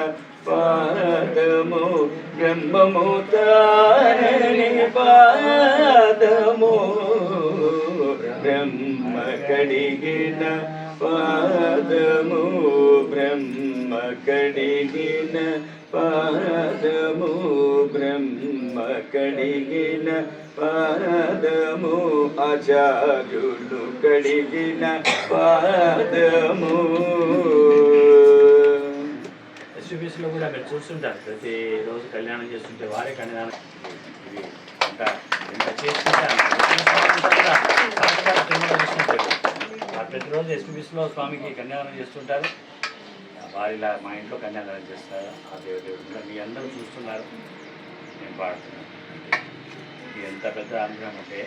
పాదము బ్రహ్మము తారణి పాదము బ్రహ్మ కడిగిన పాదము బ్రహ్మ కడిగిన పాదము బ్రహ్మ కడిగిన పాదము ఆచార్యులు కడిగిన పాదము ఎస్యూబీసీలో కూడా మీరు చూస్తుంటారు ప్రతిరోజు కళ్యాణం చేస్తుంటే వారే కళ్యాణం ఎంత చేసుకుంటారు ప్రతిరోజు ఎస్యూబీసీలో స్వామికి కళ్యాణం చేస్తుంటారు వారిలా మా ఇంట్లో కన్యాదానం చేస్తారు ఆ దేవుడు కూడా మీ అందరూ చూస్తున్నారు నేను పాడుతున్నాను ఇది ఎంత పెద్ద అనుగ్రహం అంటే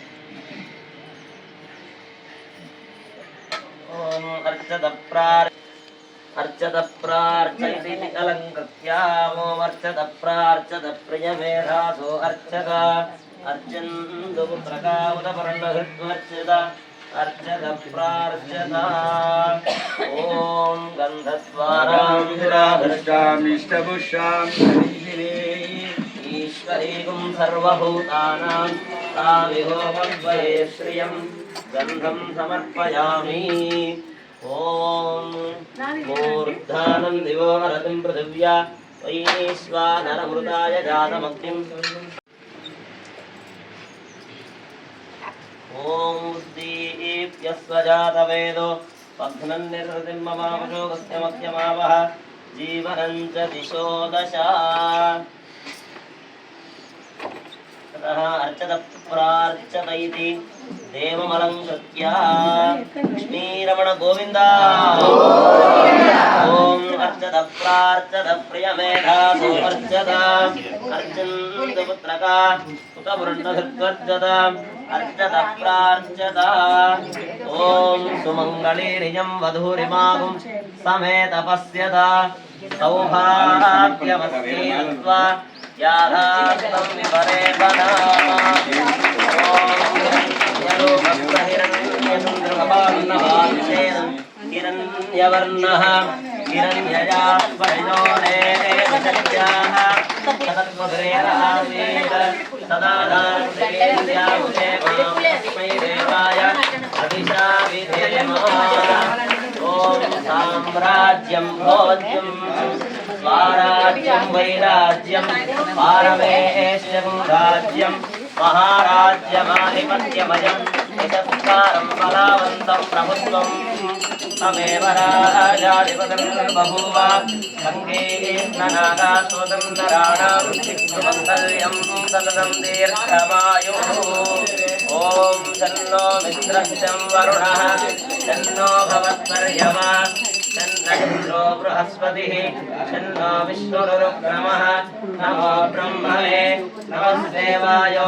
अर्चत प्रार्चति अलङ्कृत्यामो अर्चत प्रार्चत प्रियमेधासो अर्चक अर्चन्तु पुत्रकावतपर्णहृत्वर्चत अर्चत प्रार्चत ॐ गन्धद्वारामिष्टपुष्यां ईश्वरीगुं सर्वभूतानां तामिहोमद्वये श्रियं गन्धं समर्पयामि ఓం మూర్ధానం దివో నరతిం పృథివ్యా వైశ్వానరమృతాయ జాతమగ్నిం ఓం దీప్యస్వజాతవేదో పఘ్నం నిర్హృతిం మమావశోగస్యమఖ్యమావహ జీవనం చ దిశో దశ తతః అర్చత ప్రార్చత ఇతి దేవమలంకృత్య లక్ష్మీరమణ గోవింద ఓం అర్చత ప్రార్చత ప్రియమేధాసో అర్చత అర్చంత పుత్రక ఉత వృణధృత్వర్జత అర్చత ప్రార్చత ఓం సుమంగళీరియం వధూరిమాగుం సమేత పశ్యత సౌభాగ్యవస్యత్వా యాధాస్తం విపరే వదా హిరణ్యవర్ణః హిరణ్యయాస్పరిణోరేణాః తదత్వగ్రేరావేద సదాధార్దేవ్యాముదేవాస్మై దేవాయ అభిషా విధేమ ఓం సామ్రాజ్యం భోజ్యం స్వరాజ్యం వైరాజ్యం పారమేశ్వరం రాజ్యం మహారాజ్యమాధిపత్యమయం యశస్కారం బలావంతం ప్రభుత్వం తమేవ రాజాధిపతిం బభూవ సంగేర్ణనాగా స్వతంత్రాణాం సుమంగళ్యం సతతం దీర్ఘమాయుః ఓం తన్నో మిత్రశం వరుణః తన్నో భవత్పర్యమా తన్నో బృహస్పతిః తన్నో విష్ణురుక్రమః నమో బ్రహ్మణే నమస్దేవాయో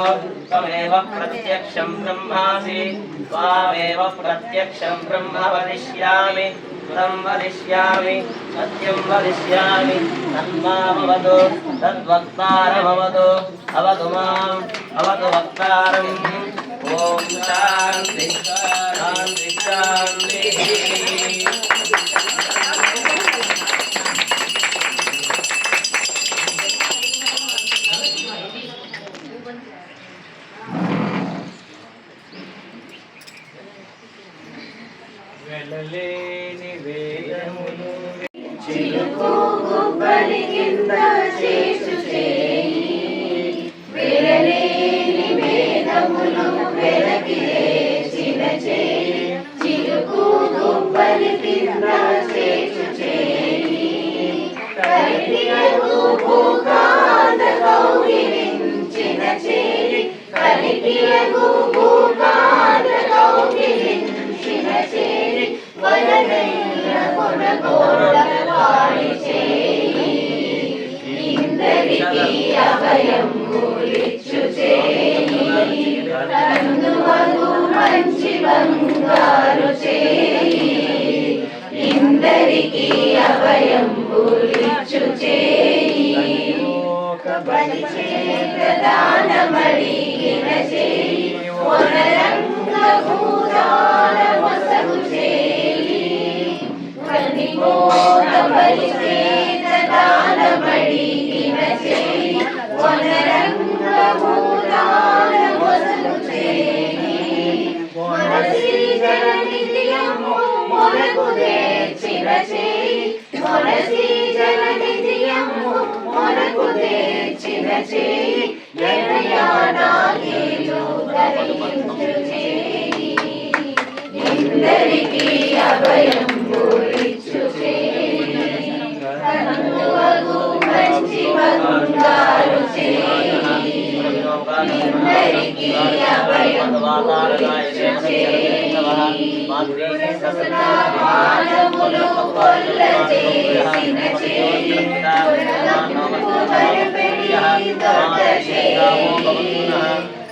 త్వమేవ ప్రత్యక్షం బ్రహ్మాసి త్వామేవ ప్రత్యక్షం బ్రహ్మ వదిష్యామి తం వదిష్యామి సత్యం వదిష్యామి తన్మామవతు తద్వక్తారమవతు అవతు మాం అవతు వక్తారం ఓం శాంతి శాంతి శాంతి వెళ్ళలేని వేదములు చిలుకు గుబ్బలి కింద చేసు చేయి వెలలేని వేదములు వెలకి లేచిన చేయి చిలుకు గుబ్బలి కింద చేసు చేయి కలిపియగు భూకాంత కౌగిలించిన చేయి కలిపియగు భూకాంత కౌగిలించిన చేయి వలనైన కొనగోడ వాడి చేయి ఇందరికీ అభయం కూలిచ్చు చేయి అందువగు మంచి బంగారు చేయి ఇందరికీ అభయం కూలిచ్చు చేయి బలి చేత దానమడిగిన చేయి వనరంగ భూదాన వసగు చేయి కనిమోన బలి చేత దానమడిగిన చేయి వనరంగ భూదాన వసగు చేయి మనసి జననిధియము మొరకు తెచ్చిన చేయి మనసి జననిధియము మొరకు తెచ్చిన చేయి జనయానాగేలు ధరించు చేయి ఇందరికీ అభయం పూరిచ్చు చేయి కన్నువగు మంచి బంగారు చేయి ఇందరికీ అభయం పూరిచ్చు చేయి మానవులు కొల్ల చేసిన చేయి భయపెడి దొడ్డ చేయి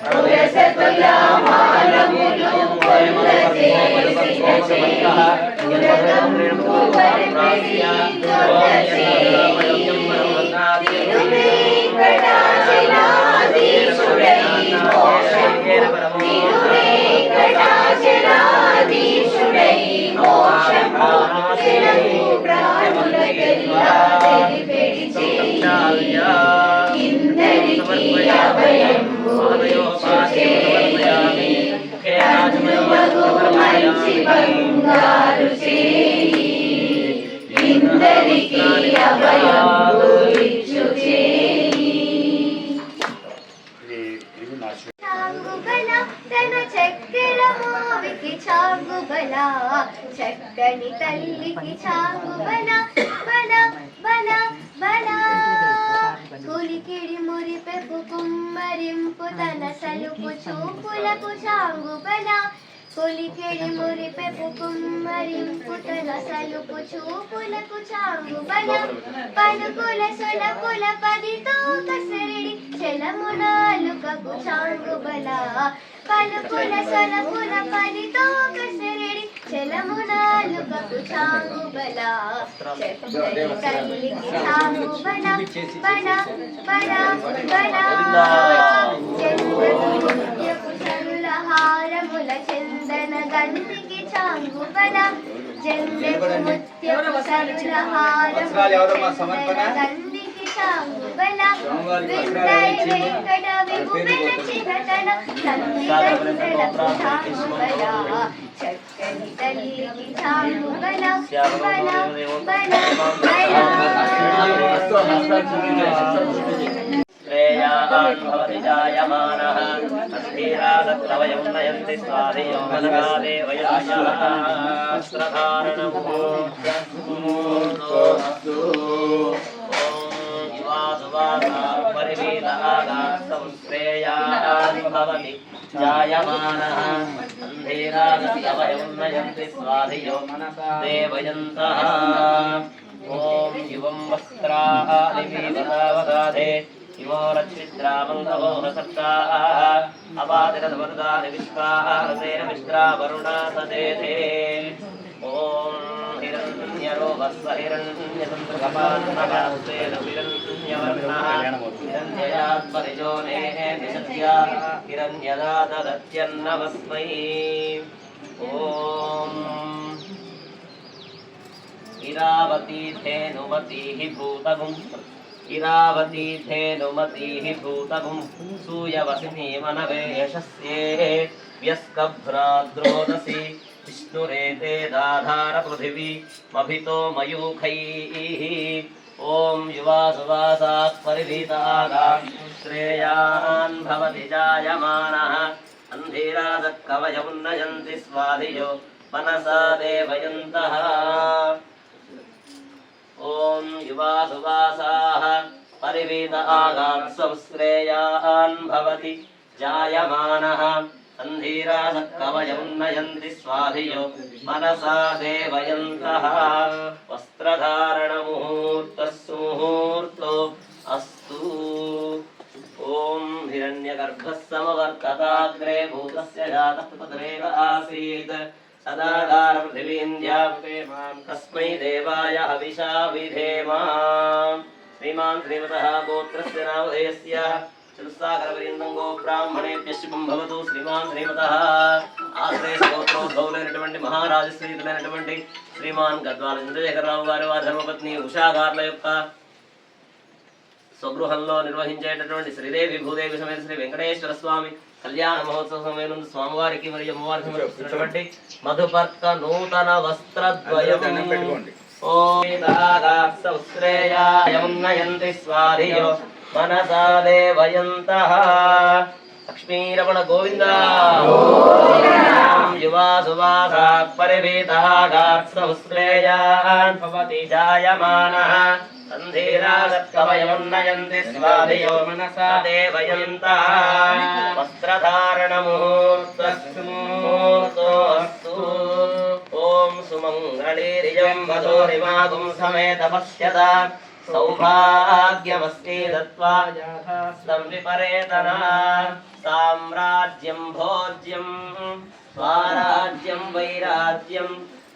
పురసతుల మానవులు కొల్ల చేసిన చేయి భయపెడి దొడ్డ చేయి వెంకటాచలాధీశుడై వెంకటాచలాధీశుడై మోక్షము ప్రాణులకెల్లా వెలిపెడి చేయి ఇందరికీ అభయం పూరిచ్చు చేయి కన్నువగు మంచి బంగారు చేయి అభయంబు ఇచ్చుచేయి. ఇది నా చాంగుబల తన చక్కెర మోవికి చాంగుబల చక్కని తల్లికి చాంగుబల బల బల బల కులికిడి మురిపెపు కుమ్మరింపు తన సలుపు చూపులకు చాంగుబల కులికిడి మురిపెపు కుమ్మరింపు తన సలుపు చూపులకు చాంగుబల పలుకుల సొలపుల పదితో కసరిడి చెలమునాలుకకు చాంగుబల పలుకుల సొలపుల పదితో కసరిడి చెలమునాలుకకు చాంగుబల చక్కని తల్లికి చాంగుబల బల బల బల చంద్రపు సరుల హారముల చందన గంటికి చాంగుబల చంద్రపు ముత్యపు సరుల హారముల చందన గంటికి చాంగుబల విందై వెంకట విభువెన చిరతన సంధిగంటలకు చాంగుబల చక్కని తల్లికి చాంగుబల బల బల శ్రేయాన్ భవతి జాయమానః అస్థిరాదత్రవయం నయంతి స్వాధియో మనగాదే వయస్యాస్త్రధారణమూర్తస్తు ఓం యువాసువాసా పరివీతాగాస్తం శ్రేయాన్ భవతి జాయమానః అంధీరాదత్రవయం నయంతి స్వాధియో దేవయంతః ఓం యువం వస్త్రాలివదావగాధే ఇవోరక్షిద్రామంగవోహసర్గాః అవాదిరవరదాని విశ్వాసేన మిశ్రా వరుణా సదేధే ఓం హిరణ్యరోగస్వ హిరణ్యతంత్రగపాన్నగస్వేన హిరణ్యవర్ణః హిరణ్యయాత్పరిజోనేః నిషద్యా హిరణ్యదాదగత్యన్నవస్మై ఓం ఇరావతీ ధేనుమతీః భూతగుం ఇరావతీ ధేనుమతీః భూతగుం సూయవసినీ మనవే యశస్యే వ్యస్కభ్రాద్రోదసి విష్ణురేతే దాధార పృథివీ మభితో మయూఖైః ఓం యువాసువాసాః పరివీతాగాః శ్రేయాన్ భవతి జాయమానః అంధీరాదత్కవయమున్నయంతి స్వాధియో మనసా దేవయంతః ఓం యువాసువాసాః పరివీతాగాః శ్రేయాన్ భవతి జాయమానః అంధీరాదత్కవయమున్నయంతి స్వాధియో మనసా దేవయంతః వస్త్రధారణముహూర్తస్సు ముహూర్తో అస్తు ఓం హిరణ్యగర్భः సమవర్తతాగ్రే భూతస్య జాతः పుత్రేవ ఆసీత్ సదాధార పృథివీంద్యాం తస్మై దేవాయ హవిషా విధేమ శ్రీమాన్ శ్రీమతః గోత్రస్య నామధేయస్య చతుస్సాగరపర్యంతం గో బ్రాహ్మణేభ్యः శుభం భవతు శ్రీమాన్ శ్రీమతః ఆశ్రయ గోత్రోద్భవులైనటువంటి మహారాజశ్రీతులైనటువంటి శ్రీమాన్ గద్వాల చంద్రశేఖరరావు గారు వారి ధర్మపత్ని ఉషాగార్ల యొక్క స్వగృహంలో నిర్వహించేటటువంటి శ్రీదేవి భూదేవి సమేత శ్రీ వెంకటేశ్వర స్వామి కళ్యాణ మహోత్సవ సమయంలో స్వామివారికి మరియు అమ్మవారికి సమర్పిస్తున్నటువంటి మధుపర్క నూతన వస్త్రద్వయం శ్రేయాయమున్నయంతి స్వాధియో మనసా దేవయంతః లక్ష్మీరమణ గోవింద యువాసువాసాః పరివీతాగాః శ్రేయాన్ భవతి జాయమానః సంధీరాదత్కవయమున్నయంతి స్వాధియో మనసా దేవయంతః వస్త్రధారణముహూర్తస్సు ముహూర్తో అస్తు ఓం సుమంగళీరిజం వధూరిమాగుం సమేత పశ్యత సౌభాగ్యమస్తి దత్వా యాథాస్తం విపరేతనా సామ్రాజ్యం భోజ్యం స్వరాజ్యం వైరాజ్యం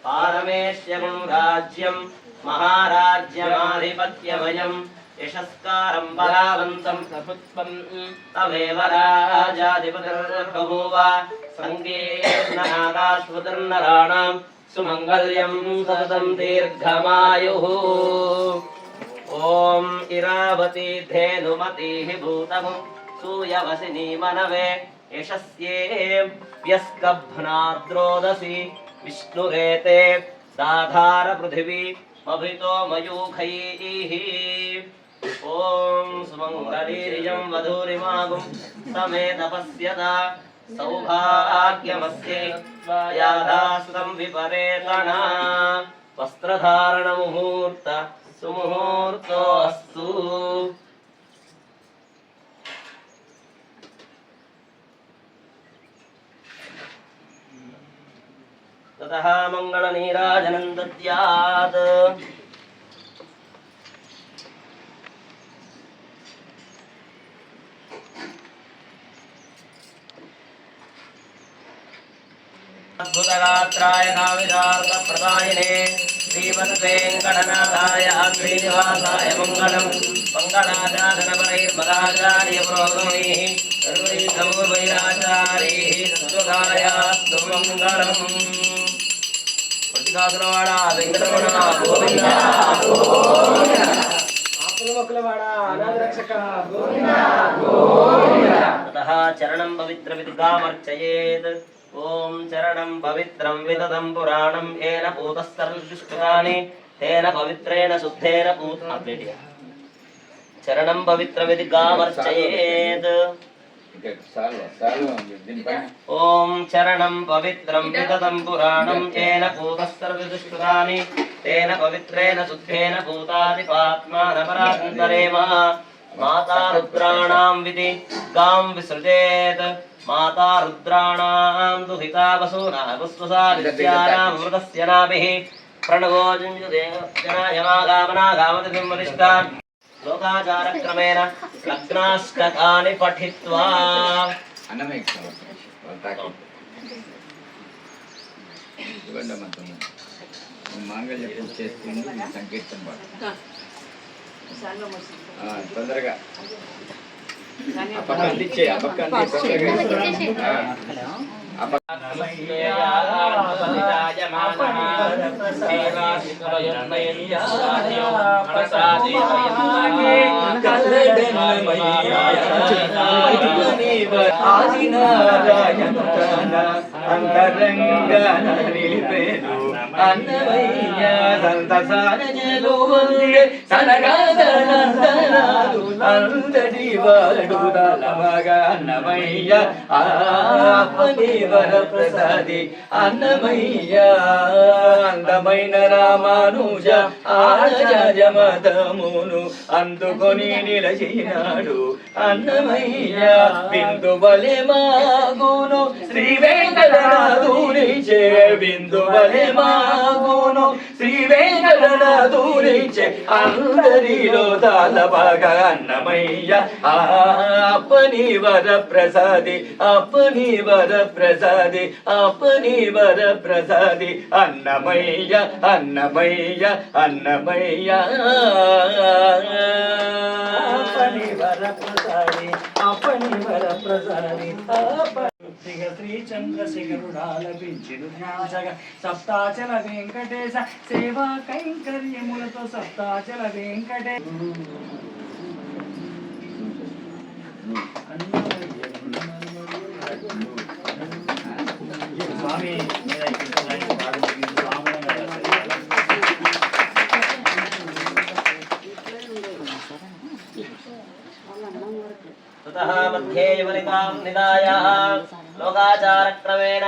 పారమేశ్వరం రాజ్యం మహారాజ్యమాధిపత్యమయం యశస్కారం బలావంతం ప్రభుత్వం తమేవ రాజాధిపతిర్బభూవ సంకీర్ణనాగాశ్వతర్నరాణాం సుమంగళ్యం సతతం దీర్ఘమాయుః ఓం ఇరావతీ ధేనుమతీః భూతము సూయవసినీ మనవే యశస్యే వ్యస్కభ్నాద్రోదసి విష్ణురేతే దాధార పృథివీ मभितो मयूखैः ॐ सुमङ्गलीर्यं वधूरिमागुं समेतपस्यता सौभाग्यमस्ये यादास्तं विपरेतना वस्त्रधारणमुहूर्त सुमुहूर्तोऽस्तु ततः मङ्गलनीराजनं दद्यात् अद्भुतगात्राय कामितार्थप्रदायिने श्रीमद्वेङ्कटनाथाय श्रीनिवासाय मङ्गलं मङ्गलाचारणपरैर्मदाचार्यपुरोगमैः सर्वैर्धर्मवैराचार्यैः सद्वदायास्तु मङ्गलम् पट्टिकासुरवाड वेङ्कटरमण गोविन्द आपुलमकुलवाड अनाथरक्षक ततः चरणं पवित्रमिति गामर्चयेत् ॐ चरणं पवित्रं विदधं पुराणं येन पूतस्तर्जुष्टानि तेन पवित्रेण शुद्धेन चरणं पवित्रमिति गामर्चयेत् ॐ चरणं पवित्रं विदधं पुराणं येन पूतस्तर्जुष्टानि तेन पवित्रेण शुद्धेन भूतादिपात्मानपरान्तरेम माता रुद्राणां विधि गां विसृजेत् माता रुद्राणां दुहिता वसूनाः पुष्पसादित्यानां मृतस्य नाभिः प्रणवो जनायमागामनागामतिबिम्बदिष्टान् लोकाचारक्रमेण लग्नाष्टकानि पठित्वा మాంగళ్య పూజ చేసుకుంటూ సంకీర్తన పాడు తొందరగా ఆ పక్క అందించే ఆ పక్క అన్నమయ్య సంతసానజలు వందే సనగాదనందనాలు అందడి వాడు తలమగా అన్నమయ్య ఆపని వరప్రసాది అన్నమయ్య అందమైన రామానుజ ఆజమతమును అందుకొని నిలచినాడు అన్నమయ్య బిందువలె మాగును శ్రీ వెంకటనాథునిచే బిందువలె మాగును శ్రీ వెంకటనాథునిచే అందరిలో తలమగా అన్నమయ్య అప్పని వరప్రసాది అప్పని వరప్రసాది అప్పని వరప్రసాది అన్నమయ్య అన్నమయ్య అన్నమయ్య అప్పని వరప్రసాది అప్పని వరప్రసాది శ్రీ చంద్రశేఖరుడాలపించిను ధ్యాసగా సప్తాచల వెంకటేశ సేవా కైంకర్యములతో సప్తాచల వెంకటే స్వామి ततः मध्ये युवनिकां निधाय लोकाचारक्रमेण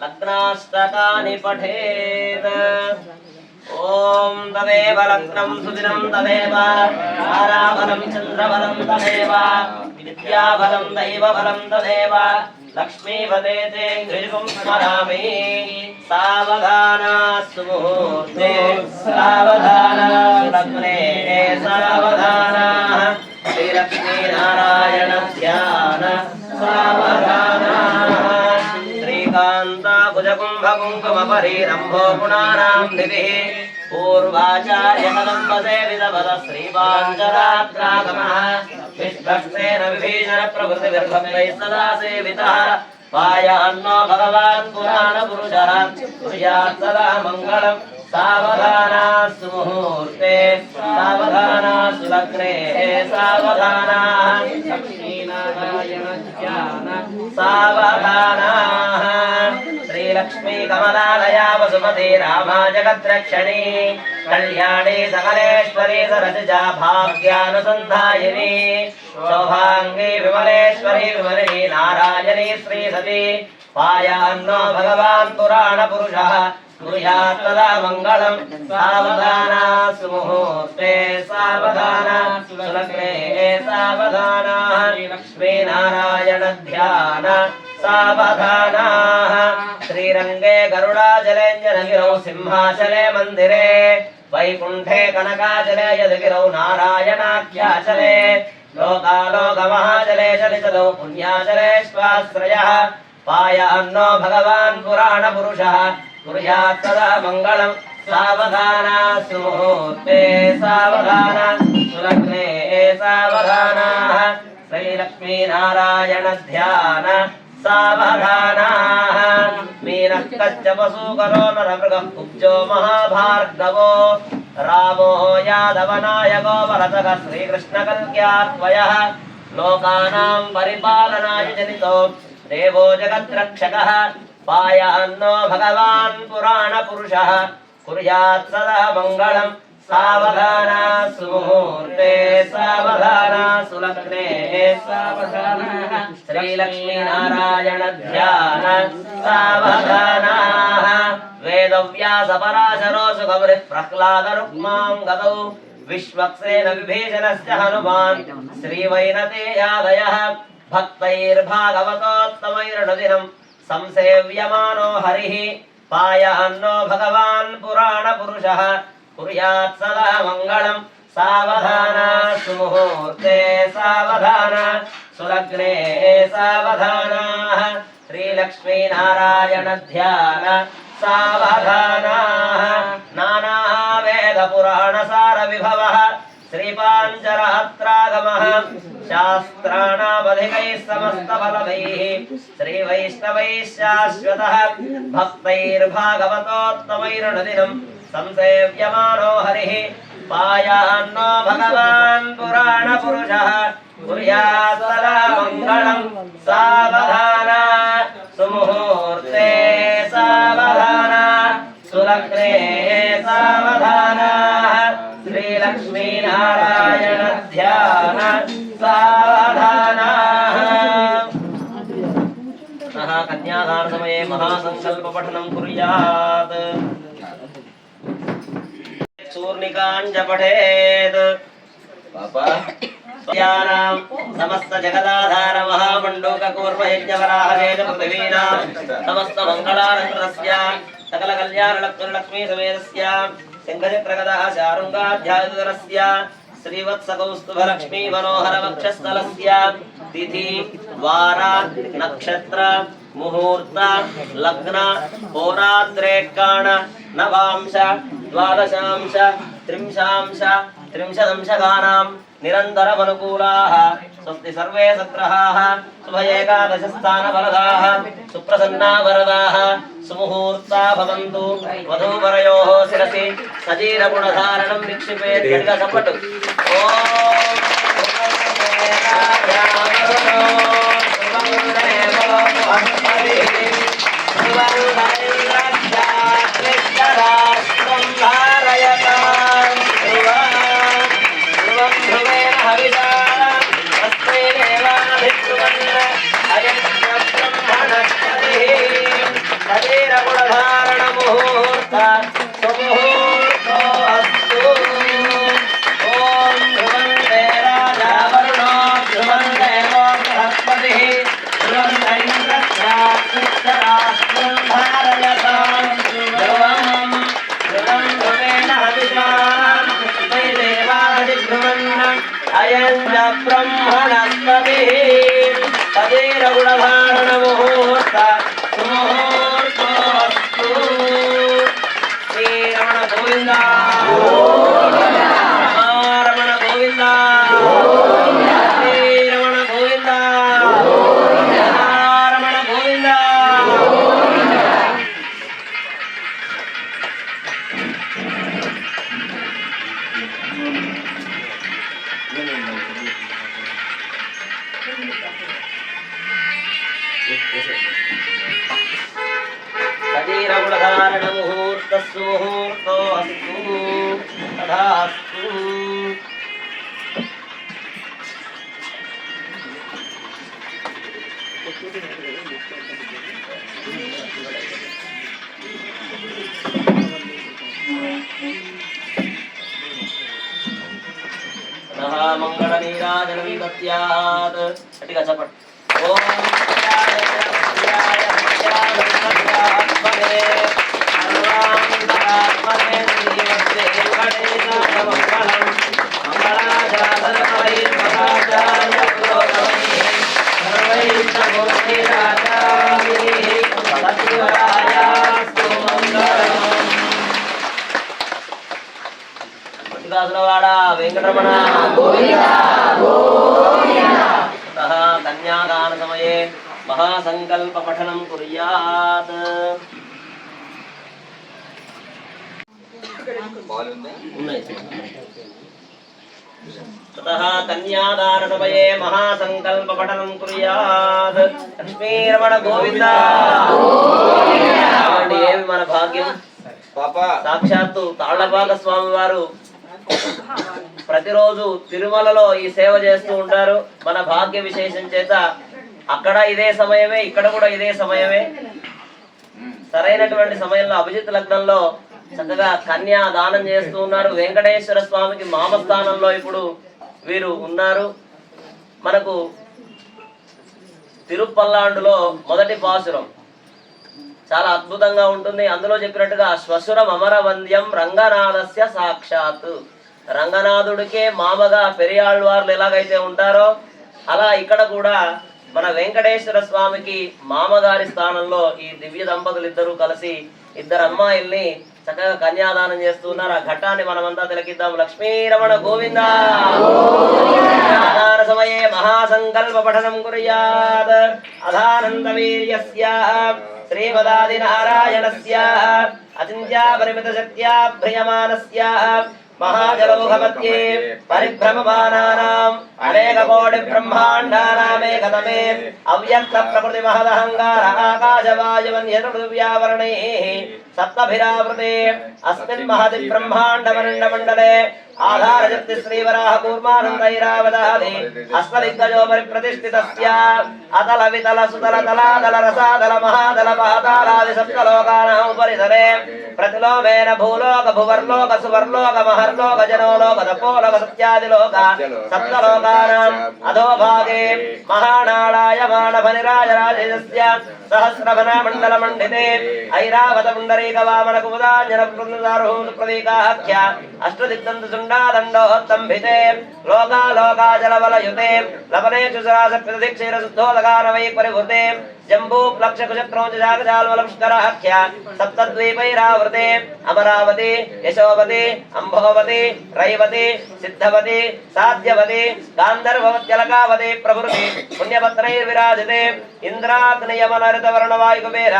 लग्नाष्टकानि पठेत् ॐ तदेव लग्नं सुदिनं तदेव ताराबलं चन्द्रबलं तदेव विद्याबलं दैवबलं तदेव लक्ष्मीपते ते गृहं स्मरामि सावधाना सुमुहूर्ते सावधाना लग्ने सावधाना श्रीलक्ष्मीनारायण ध्यान सावधाना श्रीकान्ता कुजकुम्भकुङ्कुमपरीरम्भो गुणानां निधिः पूर्वाचार्यकदम्बसेवितपद श्रीपाञ्चरात्रागमः विश्वक्सेन विभीषणप्रभृतिभिर्भक्तैः सदा सेवितः पायान्नो भगवान् पुराणपुरुषः कुर्यात् सदा मङ्गलम् सावधाना सुमुहूर्ते सावधाना सुलग्ने सावधाना लक्ष्मीनारायण ध्यान सावधाना श्रीलक्ष्मी लक्ष्मी कमलालया वसुमती रामा जगद्रक्षणी कल्याणी सकलेश्वरी सरसिजा भाग्यानुसन्धायिनी शोभांगी विमलेश्वरी विमलिनी नारायणी श्री सती पायान्नो भगवान् पुराण पुरुषः कुर्यात् तदा मङ्गलं सावधाना सुमुहूर्ते सावधाना सुलग्ने सावधाना लक्ष्मीनारायण ध्यान सावधाना श्रीरंगे गरुडाचलेऽञ्जनगिरौ सिंहाचले मन्दिरे वैकुण्ठे कनकाचले यदगिरौ नारायणाख्याचले लोकालोकमहाचले चलितौ पुण्याचले स्वाश्रयः पायान्नो भगवान् पुराणपुरुषः कुर्यात् तदा मङ्गलं सावधाना सुमुहूर्ते सावधाना सुलग्ने सावधानाः श्रीलक्ष्मीनारायण ध्यान सावधानाः मीनः कच्छपशुकरो नरमृगः कुब्जो महाभार्गवो रामो यादवनायको भरतः श्रीकृष्णकल्क्यात्वयः लोकानां परिपालनाय जनितो देवो जगद्रक्षकः पायान्नो भगवान् पुराणपुरुषः कुर्यात् सदा मङ्गलं सावधाना सुमुहूर्ते सावधाना सुलग्ने सावधाना श्रीलक्ष्मीनारायण ध्यान सावधानाः वेदव्यासपराशरो सुगमृः प्रह्लादरुक्मां गतौ विश्वक्सेन विभीषणस्य हनुमान् श्रीवैनतेयादयः भक्तैर्भागवतोत्तमैर्नदिनं संसेव्यमानो हरिः पायान्नो भगवान् पुराणपुरुषः कुर्यात् सदा मङ्गलं सावधाना सुमुहूर्ते सावधाना सुलग्ने सावधानाः श्रीलक्ष्मीनारायण ध्यान सावधानाः नानावेदपुराणसारविभवः श्रीपाञ्चरात्रागमः शास्त्राणामधिकैः समस्तफलदैः श्रीवैष्णवैः शाश्वतः भक्तैर्भागवतोत्तमैर्नदिनं संसेव्यमानो हरिः पायान्नो भगवान् पुराणपुरुषः कुर्यात् सदा मङ्गलं सावधाना सुमुहूर्ते सावधाना सुलग्ने सावधानाः श्रीलक्ष्मीनारायण ध्यान सावधानाः कन्यादान समये महासंकल्पपठनं कुर्यात् चूर्णिकाञ्च पठेत् पापा समस्त जगदाधार महामण्डूककूर्मयज्ञवराहवेद पृथिवीनां समस्त मङ्गलानन्दस्य सकल कल्याणलक्ष्मी समेतस्य सिंहचक्रगदः शारुङ्गाध्यायुधरस्य श्रीवत्सकौस्तुभलक्ष्मी मनोहर वक्षस्थलस्य तिथि वार नक्षत्र मुहूर्त लग्न होरात्रेकाण नवांश द्वादशांश त्रिंशांश त्रिंशदंशकानां निरन्तरमनुकूलाः स्वस्ति सर्वे सत्रहाः शुभ एकादशस्थानफलदाः सुप्रसन्ना वरदाः सुमुहूर्ता भवन्तु वधूवरयोः शिरसि सजीरगुणधारणं निक्षिपेत् खड्गसपटु शरीरगुणधारण मुहूर्त सुमुहूर्तो अस्तु ओम ध्रुवं राजा वरुणो ध्रुवं देवो बृहस्पतिः ध्रुवं इंद्रस्याक्षरास्त्रं धारयतां ध्रुवं ध्रुवेण हविषा वै देवादिध्रुवन् अयं च ब्रह्मणस्पतिः शरीरगुणधारण मुहूर्त सुमुहूर्तो अस्तु श्रीरमण गोविंद रमण गोविंद श्रीरमण गोविंद रमण गोविंद సజీరగుణధారణ ముహూర్తస్సు ముహూర్తో అస్తు తథాస్తు. మంగళ నీరాజనం దత్యాత్. గట్టిగా చెప్పండి. ఓం వాడ వెంకటరమణ కన్యాదాన సమయే మహాసంకల్ప పఠనం కుర్యాత్. కన్యాదాన సమయే మహాసంకల్ప పఠనం కుర్యాత్. లక్ష్మీరమణ గోవింద. ఏమి మన భాగ్యం. సాక్షాత్తు తాళ్లపాక స్వామి వారు ప్రతిరోజు తిరుమలలో ఈ సేవ చేస్తూ ఉంటారు. మన భాగ్య విశేషం చేత అక్కడ ఇదే సమయమే, ఇక్కడ కూడా ఇదే సమయమే. సరైనటువంటి సమయంలో అభిజిత్ లగ్నంలో చక్కగా కన్యా దానం చేస్తూ ఉన్నారు. వెంకటేశ్వర స్వామికి మామస్థానంలో ఇప్పుడు వీరు ఉన్నారు. మనకు తిరుపల్లాండులో మొదటి పాసురం చాలా అద్భుతంగా ఉంటుంది. అందులో చెప్పినట్టుగా శ్వశురం అమరవంద్యం రంగనాథస్య సాక్షాత్. రంగనాథుడికే మామగా పెరియాళ్వార్లు ఎలాగైతే ఉంటారో అలా ఇక్కడ కూడా మన వెంకటేశ్వర స్వామికి మామగారి స్థానంలో ఈ దివ్య దంపతులు ఇద్దరు కలిసి ఇద్దరు అమ్మాయిల్ని చక్కగా కన్యాదానం చేస్తున్నారు. ఆ ఘట్టాన్ని మనమంతా తిలకిద్దాం. లక్ష్మీరమణ గోవింద. సమయే మహాసంకల్ప పఠనం కుర్యాత్. అధానంద వీర్యస్య శ్రీమదాది నారాయణస్య అచింత్యా పరిమిత శక్త్యా భ్రియమానస్య మహాజలౌహమధ్యే పరిభ్రమమానానాం అనేక కోటి బ్రహ్మాండానామేకతమే అవ్యక్త ప్రకృతి మహదహంకార ఆకాశవాయువన్యపృథివ్యావరణైః సప్తభిరావృతే అస్మిన్ మహతి బ్రహ్మాండమండమండలే ఆధారశక్తి శ్రీవరాహ కూర్మానందైరావదాది అష్టదిగ్గజోపరి ప్రతిష్ఠితస్య అతల వితల సుతల తలాదల రసాదల మహాదల పాతాళాది సప్తలోకానాం ఉపరితలే ప్రతిలోమేన భూలోక భువర్లోక సువర్లోక మహర్లోక జనోలోక తపోలోక సత్యాదిలోక సప్తలోకానాం అధోభాగే మహానాళాయమానభనిరాజరాజస్య సహస్రభన మండల మండితే ఐరావత పుండరీక వామన కుముదాంజన బృందారుహూత ప్రదీకాఖ్య అష్టదిగ్దంత దండోత్తంభితే లోకాలోకాజలవలయుతే లవనేషు సరాసప్తదిక్షైర శుద్ధోదకానవై పరివృతే జంబూ ప్లక్షకుచక్రోజాగజాల్వలంష్కరాఖ్య సప్తద్వీపైరావృతే అమరావతి యశోవతి అంభోవతి రైవతి సిద్ధవతి సాధ్యవతి గాంధర్వవత్యలకావతి ప్రభృతి పుణ్యపత్రైర్విరాజితే ఇంద్రాగ్నియమనరితవర్ణవాయుకుబేర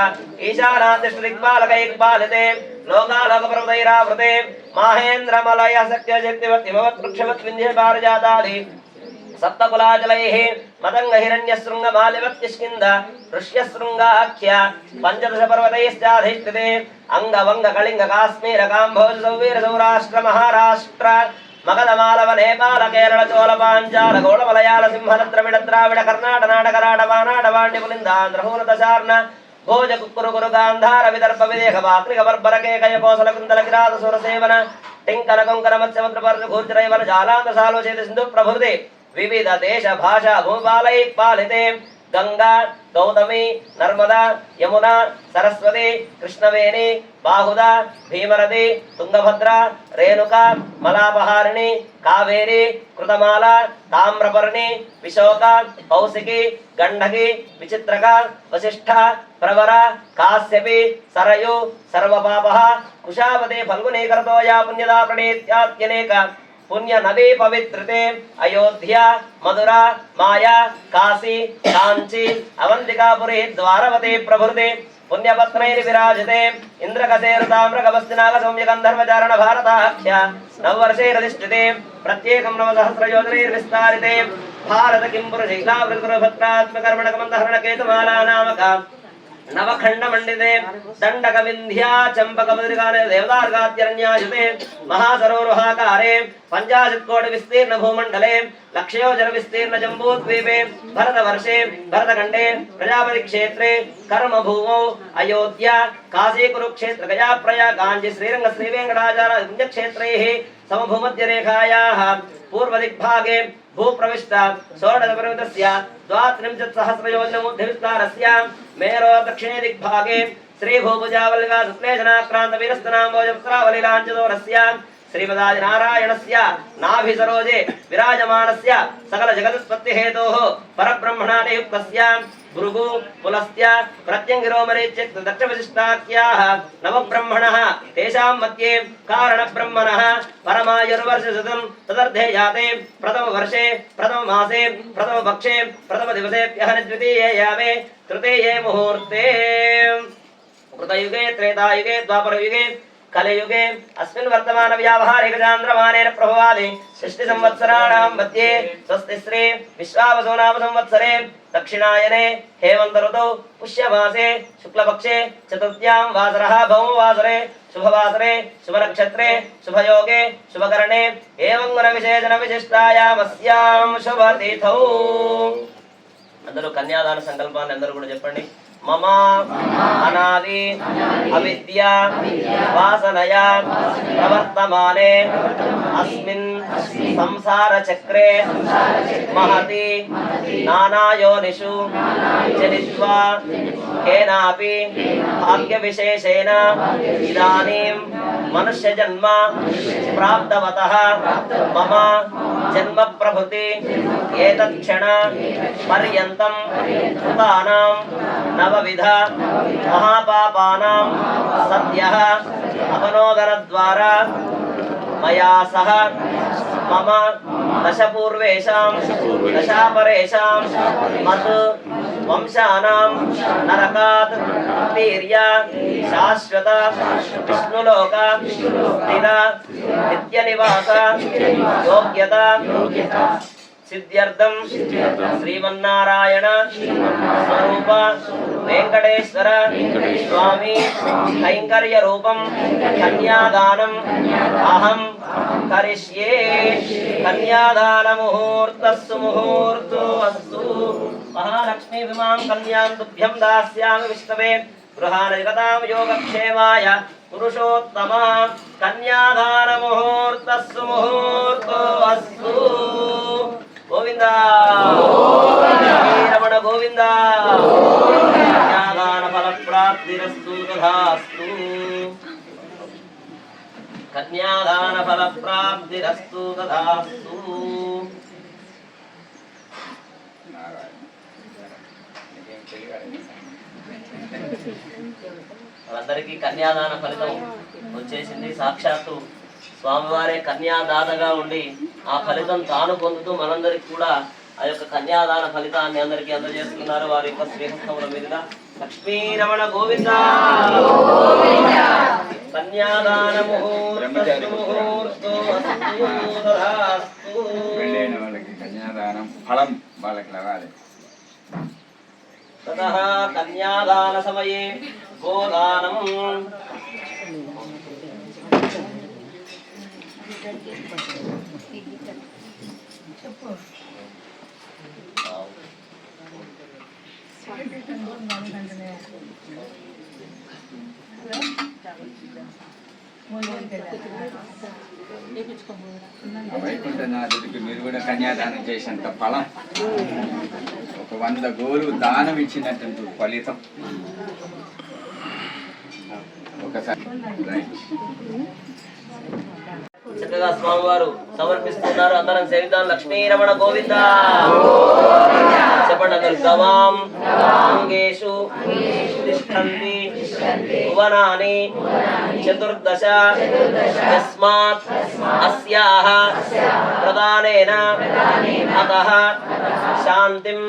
ఈశానాదిష్టిదిక్పాలకైక్పాలితే లోకాలోకపర్వతైరావృతే మాహేంద్రమలయ సత్యశక్తివత్వృక్షవత్ వింధ్య పారిజాతాది సప్తకులాచలైః మతంగ హిరణ్యశృంగమాలివత్కిష్కింద ఋష్యశృంగాఖ్య పంచదశ పర్వతైశ్చాధిష్ఠితే అంగవంగ కళింగ కాశ్మీర కాంభోజ సౌవీర సౌరాష్ట్ర మహారాష్ట్ర మగధమాలవ నేపాల కేరళ చోళ పాంచాల గౌళ మలయాళ సింహ ద్రవిడ ద్రావిడ కర్ణాట నాటక రాటవానాట వాండి పులిందాంధ్రహూన దశార్ణ భోజ కుక్కురు కురు గాంధార విదర్భ విదేహ వాక్రిక బర్బర కేకయ కోసల కుందల కిరాత సురసేవన టింకన కొంకర మత్స్యముద్ర పర్జు గూర్జరైవన జాలాంత సాలోచేత సింధు ప్రభృతి వివిధ దేశ భాష భూపాలై పాలితే గంగా గౌతమి నర్మదా యమున సరస్వతి కృష్ణవేణి బాహుద భీమరథి తుంగభద్ర రేణుక మలాపహారిణి కావేరి కృతమాల తామ్రపర్ణి విశోక కౌశికి గండకి విచిత్రక వశిష్ఠ ప్రవర కాశ్యపి సరయు సర్వపాప కుశావతి ఫల్గునీకరతోయా పుణ్యదా ప్రణీత్యాత్యనేక పుణ్య నదీ పవిత్రతే అయోధ్య మధుర మాయా కాశీ కాంచి అవంతికాపురి ద్వారవతి ప్రభృతి పుణ్యపత్నైర్ విరాజతే ఇంద్రకసేరు తామ్రకవస్తినాగ సౌమ్యగంధర్వచారణ భారతాఖ్య నవవర్షైరధిష్ఠితే ప్రత్యేకం నవసహస్రయోజనైర్విస్తారితే భారత కింపుర శైలావృతభత్రాత్మకర్మణకమందహరణ కేతుమాలా నామక नवखण्डमण्डिते दण्डकविन्ध्या चम्पकमृगाने देवतार्गात्यरण्यायुते महासरोरुहाकारे 50 कोटि विस्तीर्ण भूमण्डले लक्षयोजन विस्तीर्ण जम्बूद्वीपे भरतवर्षे भरतखण्डे प्रजापति क्षेत्रे कर्मभूमौ अयोध्या काशी कुरुक्षेत्र गया प्रयाग काञ्ची श्रीरंग श्रीवेङ्कटाचल पुण्यक्षेत्रैः समभूमध्यरेखायाः पूर्वदिग्भागे भूप्रविष्टा षोडशपर्वतस्य 32,सहस्रयोजनमूर्ध्वविस्तारस्य मेरो दक्षिणे दिग्भागे श्रीभूभुजावल्लिका शुक्लेशनाक्रान्तवीरस्तनाम्बोजपुत्रावलिलाञ्चदोरस्य श्रीमदादिनारायणस्य नाभिसरोजे विराजमानस्य सकल जगदुत्पत्तिहेतोः परब्रह्मणानि युक्तस्य भृगु पुलस्त्य प्रत्यङ्गिरो मरीचित् दक्षविशिष्टाख्याः नवब्रह्मणः तेषां मध्ये कारणब्रह्मणः परमायुर्वर्षशतं तदर्थे जाते प्रथमवर्षे प्रथममासे प्रथमपक्षे प्रथमदिवसेभ्यः द्वितीये यामे तृतीये मुहूर्ते कृतयुगे त्रेतायुगे द्वापरयुगे कलयुगे अस्मिन् वर्तमान व्यावहारिक चान्द्रमानेन प्रभवादि 60 संवत्सराणां मध्ये स्वस्ति श्री विश्वावसु नाम संवत्सरे दक्षिणायने हेमन्त ऋतौ पुष्यमासे शुक्लपक्षे चतुर्थ्यां वासरः भौमवासरे शुभवासरे शुभनक्षत्रे शुभयोगे शुभकरणे एवं गुणविशेषण विशिष्टायामस्यां शुभतिथौ అందరూ కన్యాదాన సంకల్పాన్ని అందరూ కూడా చెప్పండి మమ అనాది అవిద్య వాసనయా ప్రవర్తమానే అస్మిన్ సంసార చక్రే మహతి నానాయోనిషు జనిత్వా కేనాపి భాగ్య విశేషేణ ఇదానీం మనుష్య జన్మ ప్రాప్తవతః మమ జన్మ ప్రభుతి ఏతత్క్షణ పర్యంతం కృతానాం నవవిధ మహాపాపానాం సద్యః అపనోదన ద్వారా మయా సహ మమ దశపూర్వేషాం దశాపరేషాం మత్ వంశానాం నరకాత్ తీర్య శాశ్వత విష్ణులోక స్థిర నిత్య నివాస యోగ్యత సిద్ధ్యర్థం శ్రీమన్నారాయణ స్వరూప వెంకటేశ్వర స్వామి కైంకర్య రూపం కన్యాదానం అహం కరిష్యే కన్యాదాన ముహూర్తస్సు ముహూర్తో అస్తు మహాలక్ష్మీ విమాం కన్యాం తుభ్యం దాస్యామి విష్ణవే గృహాణ జగతాం యోగక్షేమాయ పురుషోత్తమ కన్యాదాన ముహూర్తస్సు ముహూర్తో అస్తు గోవింద రమణ గోవింద కన్యాదాన ఫల ప్రాప్తిరస్తు తథాస్తు కన్యాదాన ఫల ప్రాప్తిరస్తు తథాస్తు వాళ్ళందరికీ కన్యాదాన ఫలితం వచ్చేసింది. సాక్షాత్తు స్వామివారే కన్యాదాతగా ఉండి ఆ ఫలితం తాను పొందుతూ మనందరికి కూడా ఆ యొక్క కన్యాదాన ఫలితాన్ని అందరికీ అందజేస్తున్నారు. వారి యొక్క శ్రీహస్తముల మీదుగా లక్ష్మీరమణ గోవింద కన్యాదాన కన్యాదానం ఫలం వాళ్ళకి లగాలి. తతః కన్యాదాన సమయే గోదానం వైకుంఠనాథుడికి మీరు కూడా కన్యాదానం చేసినంత ఫలం, ఒక 100 గోరు దానం ఇచ్చినటువంటి ఫలితం. ఒకసారి చక్కగా స్వామివారు సమర్పిస్తున్నారు. అందరం సేవిద్దాం. లక్ష్మీరమణ గోవింద చెప్పండి అందరు. గవాం అంగేషు తిష్టంతి భువనాని చతుర్దశ యస్మాత్ అస్యాః ప్రదానేన అతః శాంతిం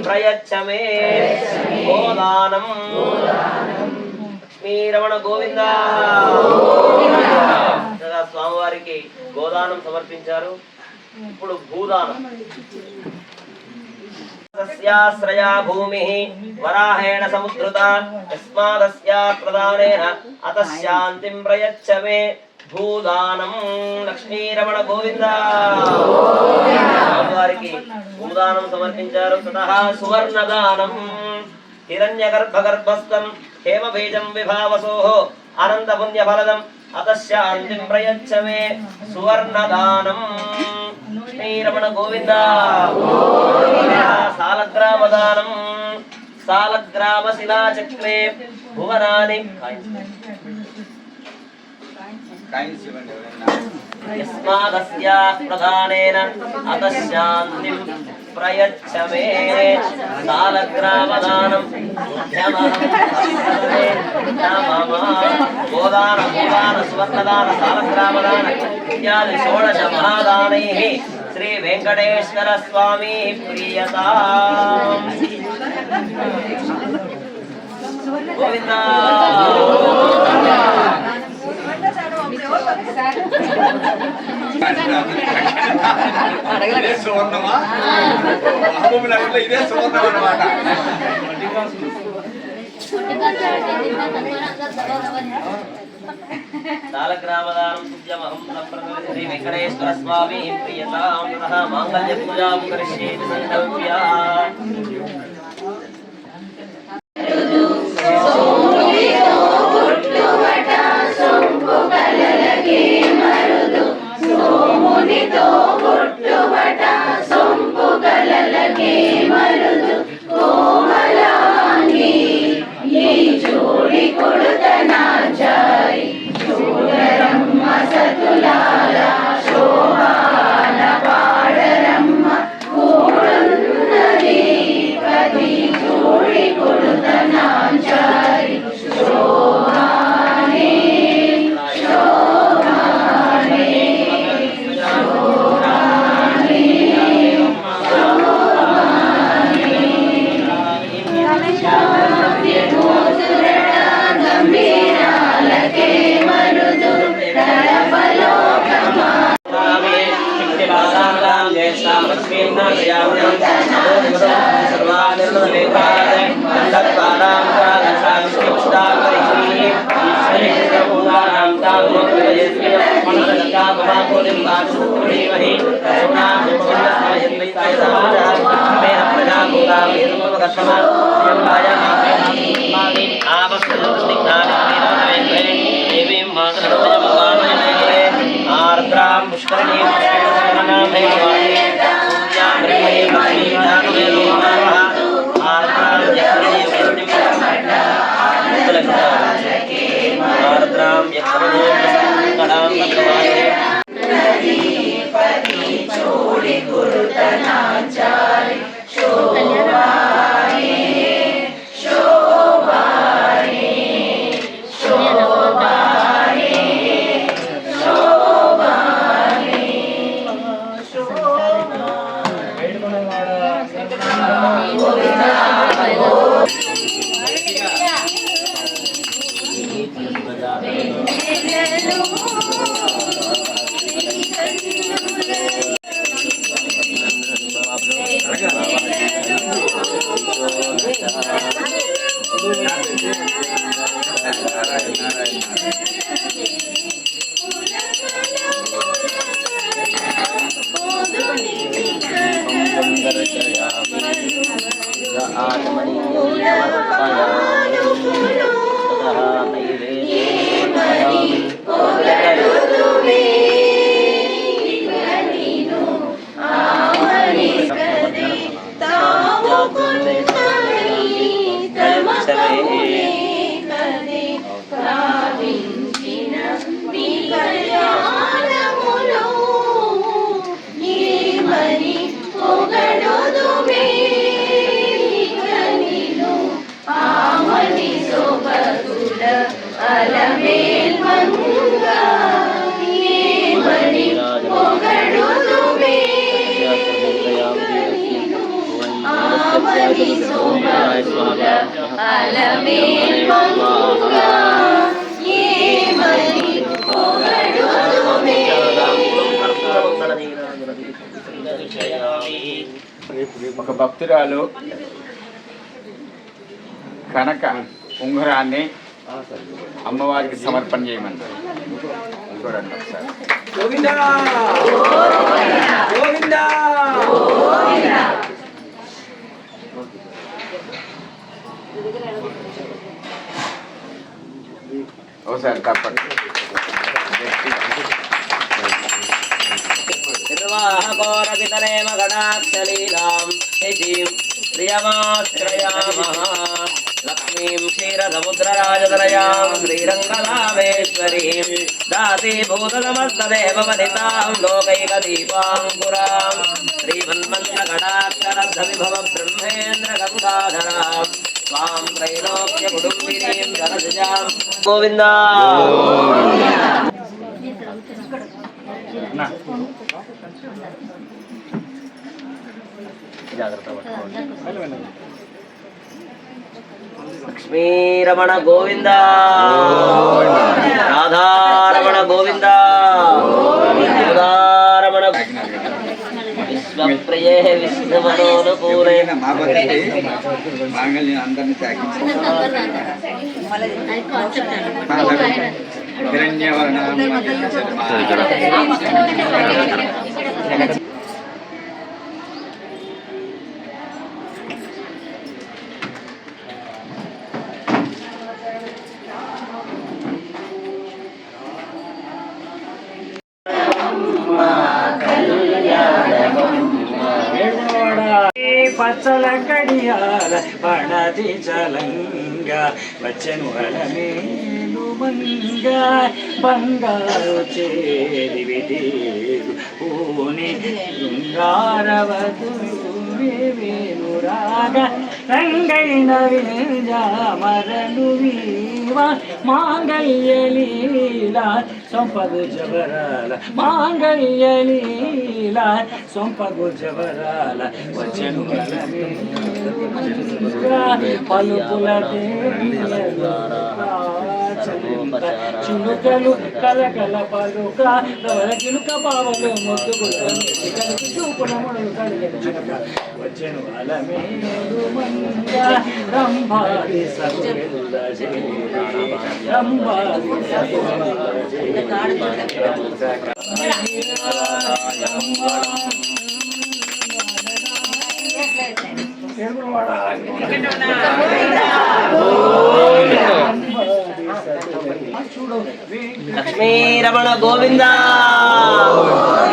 ప్రయచ్చ మే గోదానం. లక్ష్మీరమణ గోవింద. స్వామివారికి గోదానం సమర్పించారు. ఇప్పుడు భూదానం. तस्याश्रया भूमिः वराहेण समुद्रुता यस्मादस्या प्रदानेन अतः शान्तिं प्रयच्छ मे भूदानं लक्ष्मीरमण गोविंद वारिकी भूदानं समर्पिंचाరు ततः सुवर्णदानं हिरण्यगर्भगर्भस्थं हेमबीजं विभावसोः अनन्तपुण्यफलदम् अतः शान्तिं प्रयच्छ मे सुवर्णदानं लक्ष्मीरमण गोविंद सालग्रामदानं सालग्रामशिलाचक्रे भुवनानि यस्मादस्या प्रदानेन अतः शान्तिं प्रयच्छ मे सालग्रामदानं गोदान भूदान सुवर्णदान सालग्रामदान इत्यादि 16 महादानैः श्री वेंकटेश्वर स्वामी प्रीयताम् गोविंद ఇదే సువర్ణమా మహబూబ్నగర్లో ఇదే సువర్ణం అన్నమాట सालग्रामदानं तुभ्यमहं संप्रददामि श्री वेंकटेश्वर स्वामी प्रीयतां ततः मांगल्य पूजां करिष्ये संकल्प्य ఒక భక్తురాలు కనుక ఉంగరాన్ని అమ్మవారికి సమర్పణ చేయమంటారు. చూడండి ఒకసారి. గోవిందా గోవిందా ఒకసారి తప్పండి. నిర్వాహకోరపితరేమ గణాక్షలీలాం నిజీం ప్రియమాశ్రయామః లక్ష్మీం క్షీరసముద్రరాజతనయాం శ్రీరంగలామేశ్వరీం దాసీభూతసమస్తదేవపతితాం లోకైకదీపాంకురాం శ్రీమన్మంత్రకటాక్షరబ్ధవిభవ బ్రహ్మేంద్రగంగాధరాం స్వాం త్రైలోక్య కుటుంబినీం సరసిజాం గోవిందా లక్ష్మీరమణ గోవింద రాధారమణ గోవింద రాధారమణ విశ్వప్రియే విశ్వమనోనుకూలే మాంగళ్యం అందరినీ పచ్చల కడియాల పడది చలంగా వచ్చెను అలమేలు మంగా బంగారు చేరి విదేలు పూని శృంగారవధువేను రాగా రంగైన వింజామరలు వీవా మాంగళ్యలీలా సొంపగు జవరాల మాంగళ్యలీలా సొంపగు జవరాల వచ్చెను పలుపుల చిలుకలు కలకల పలుక చిలుక పావలు మొద్దుకు చూపుల ముడులు కలిగిన చిలుక వచ్చెను అలమేలు మంగ రంభాది సభ్యుల రంభాది లక్ష్మీరమణ గోవింద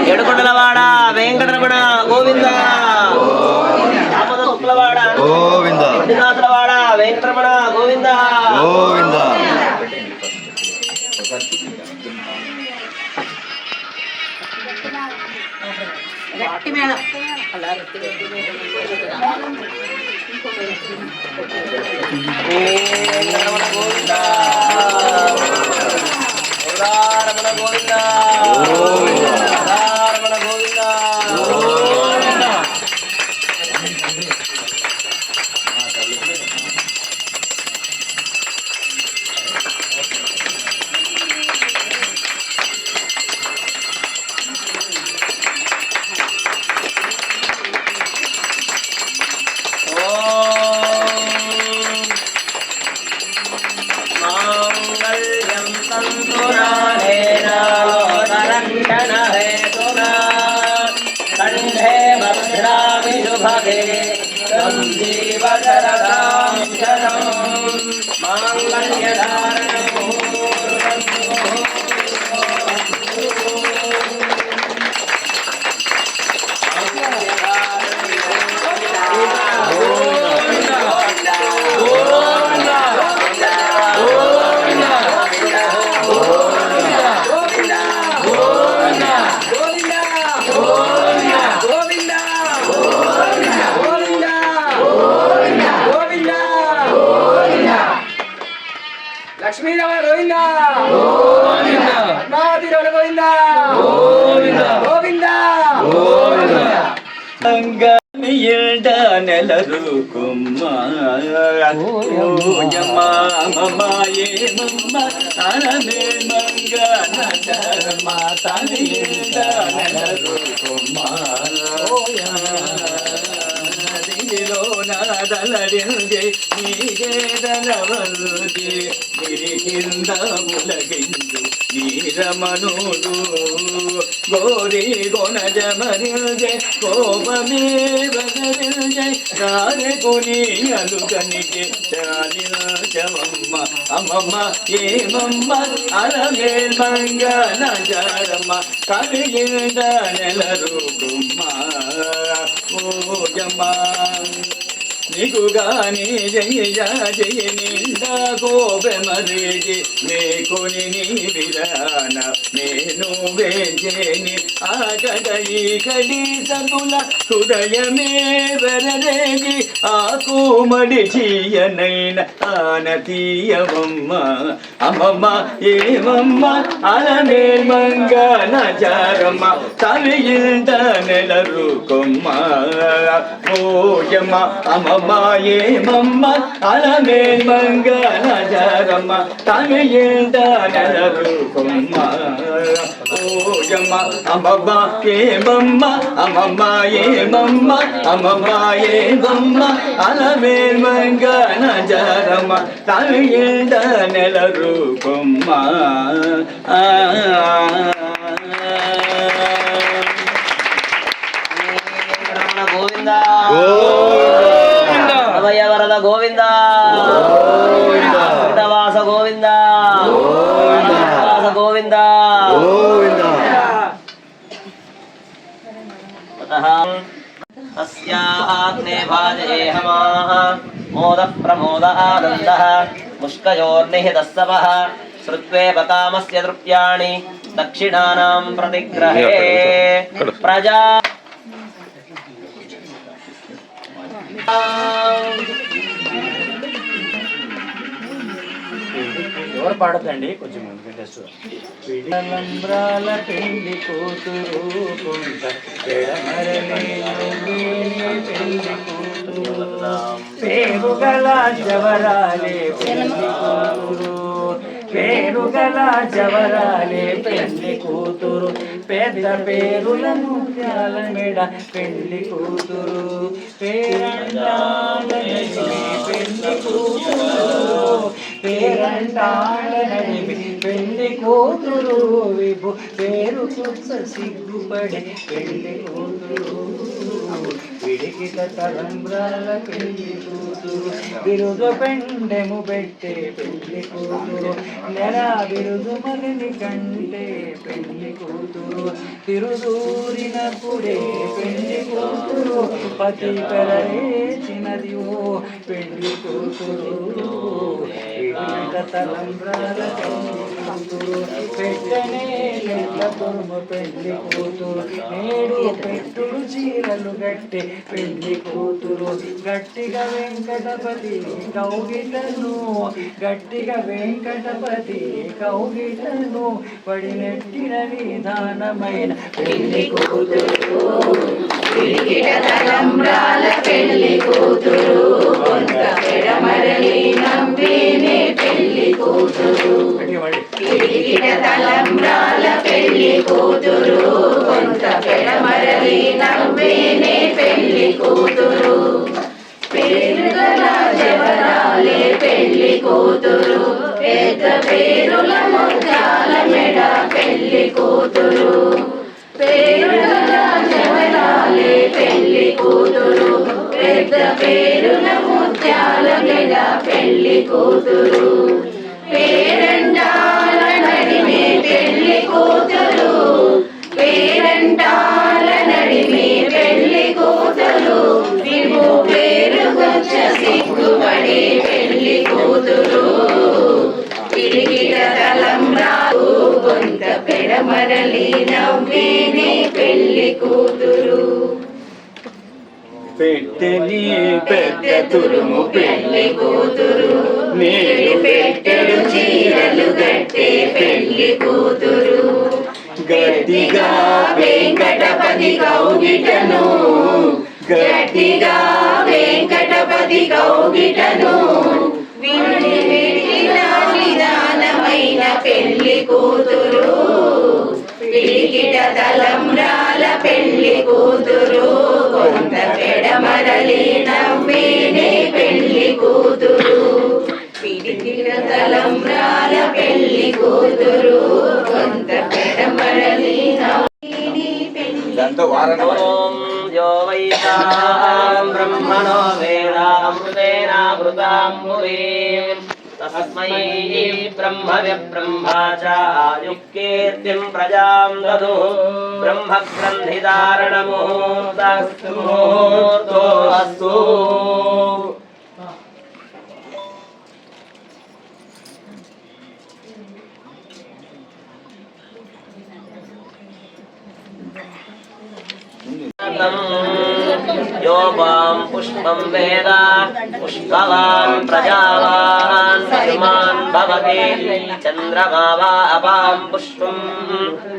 ఏడుకొండలవాడ వెంకటరమణ గోవింద శుక్లవాడ గోవింద వాడ వెంకటరమణ గోవింద గోవింద వెంకటరమణ గోవింద రమణ గోవింద రమణ గోవింద లక్ష్మీరమణ గోవింద గోవింద గోవింద నెలరు కుమ్మ ఓయమాయే మమ్మ తనమే మంగ నరమ తనియుండ నెలరు కుమ్మ నదిలో నాదలరింజే నీగేదలవల్జే గిరికింద ములగించు నీరమనుడు గోరి గొనజమరిల్జే కోపమే బదరిల్జే రారగుని అలుగనికి చాలించవమ్మ అమ్మమ్మ ఏమమ్మ అలమేల్ మంగ నజరమ్మ కలిగింద నెలరు గుమ్మ ఓజమ్మ నీకుగాని జయ జయ నిండా గోబెమరేజి మేకుని నీ విరాన నేను వేజేని ఆగడయి కడి సగుల హృదయమే వరరేగి ఆకుమడి చీయనైన ఆనతీయవమ్మ అమ్మమ్మ ఏమమ్మ అలమేల్ మంగ నజరమ్మ తవియింద నెలరు కొమ్మ ఓయమ్మ అమ్మమ్మ ఏమమ్మ అలమేల్ మంగ నజరమ్మ తవియింద నెలరు కొమ్మ ఓయమ్మ అమ్మమ్మ ఏమమ్మ అమ్మమ్మ ఏమమ్మ అమ్మమ్మ ఏమమ్మ అలమేల్ మంగ నజరమ్మ తవియింద నెలరు కొమ్మ గోవింద అభయ వరద గోవింద వాస గోవింద వాస గోవింద తస్యాగ్నే భాజయేహమాః మోద ప్రమోద ఆనందః ముష్కయోర్నిహితస్సవః శ్రుత్వేవ కామస్య ద్రవ్యాణి దక్షిణానాం ప్రతిగ్రహే ప్రజా ఎవరు పాడద్దండి కొంచెం ముందుకు టెస్ట్ పిల్లలంబ్రాల పెళ్లి కూతురు కొంత పెళ్లి కూతురు పేరుగల జవరాలే పెళ్లి కూతురు పేరుగల జవరాలే పెళ్లి కూతురు పెద్ద పేరులను మెడ పెళ్లి కూతురు పేరంటాల పెళ్లి కూతురు పేరంటాల పెళ్లి కూతురు విభు పేరు కుచ్చ సిగ్గుపడి పెళ్లి కూతురు విడికిట తలంబ్రాల పెళ్లి కూతురు బిరుదు పెండెము పెట్టే పెళ్లి కూతురు నెల బిరుదు మలిని కంటే పెళ్లి కూతురు తిరుదూరినప్పుడే పెళ్లి కూతురు పతి పెరచినది ఓ పెళ్లి కూతురు విడికిట తలంబ్రాల పెళ్లి కూతురు పెట్టనే నెల తురుము పెళ్లి కూతురు నేడు పెట్టుడు చీరలు గట్టి పెళ్లి కూతురు గట్టిగా వెంకటపతి కౌగిటను గట్టిగా వెంకటపతి కౌగిటను పడినెట్టిన విధానమైన పెళ్లి కూతురు తలంబ్రాల పెళ్లి కూతురు కొంత పెడమరలి నవ్వేనే పెళ్లి కూతురు తలంబ్రాల పెళ్లి కూతురు కొంత పెడమరలి నవ్వేనే పెళ్లి కూతురు పేరుగల జవరాలే పెళ్లి కూతురు పెద్ద పేరుల ముత్యాల మెడ పెళ్లి కూతురు పేరుగల జవరాలే పెళ్లి కూతురు పెద్ద పేరుల ముత్యాల మెడ పెళ్లి కూతురు పేరంటాల నడిమే పెళ్లి కూతురు పేరంటాల నడిమే పెళ్లి కూతురు విభు పేరు గుచ్చ సిగ్గుపడి పెళ్లి కూతురు పిడికిట తలంబ్రాలు కొంత పెడమరలి నవ్వేనే పెళ్లి కూతురు పెట్టని పెద్ద తురుము పెళ్లి కూతురు నేడు పెట్టెడు చీరలు గట్టే పెళ్లి కూతురు గట్టిగా వెంకటపతి కౌగిటను గట్టిగా కౌగిటను విడిచిన నిదానమైన పెళ్లి కూతురు పిడికిట తలంబ్రాల పెళ్లి కూతురు కొంత పెడమరలి నవ్వేనే పెళ్లి కూతురు పిడికిట తలంబ్రాల పెళ్లి కూతురు కొంత పెడమరలి నవ్వేనే పెళ్లి ఓం యో వైతాం బ్రహ్మణో వేదామృతేనామృతాం పురీం తస్మై బ్రహ్మవ్య బ్రహ్మా చ ఆయుక్కీర్తిం ప్రజాం దదుః బ్రహ్మగ్రంథిధారణముహూర్తోస్తు. యోపాం పుష్పం వేద పుష్పవాన్ ప్రజావాన్ పశుమాన్ భవతి చంద్రమా అపాం పుష్పం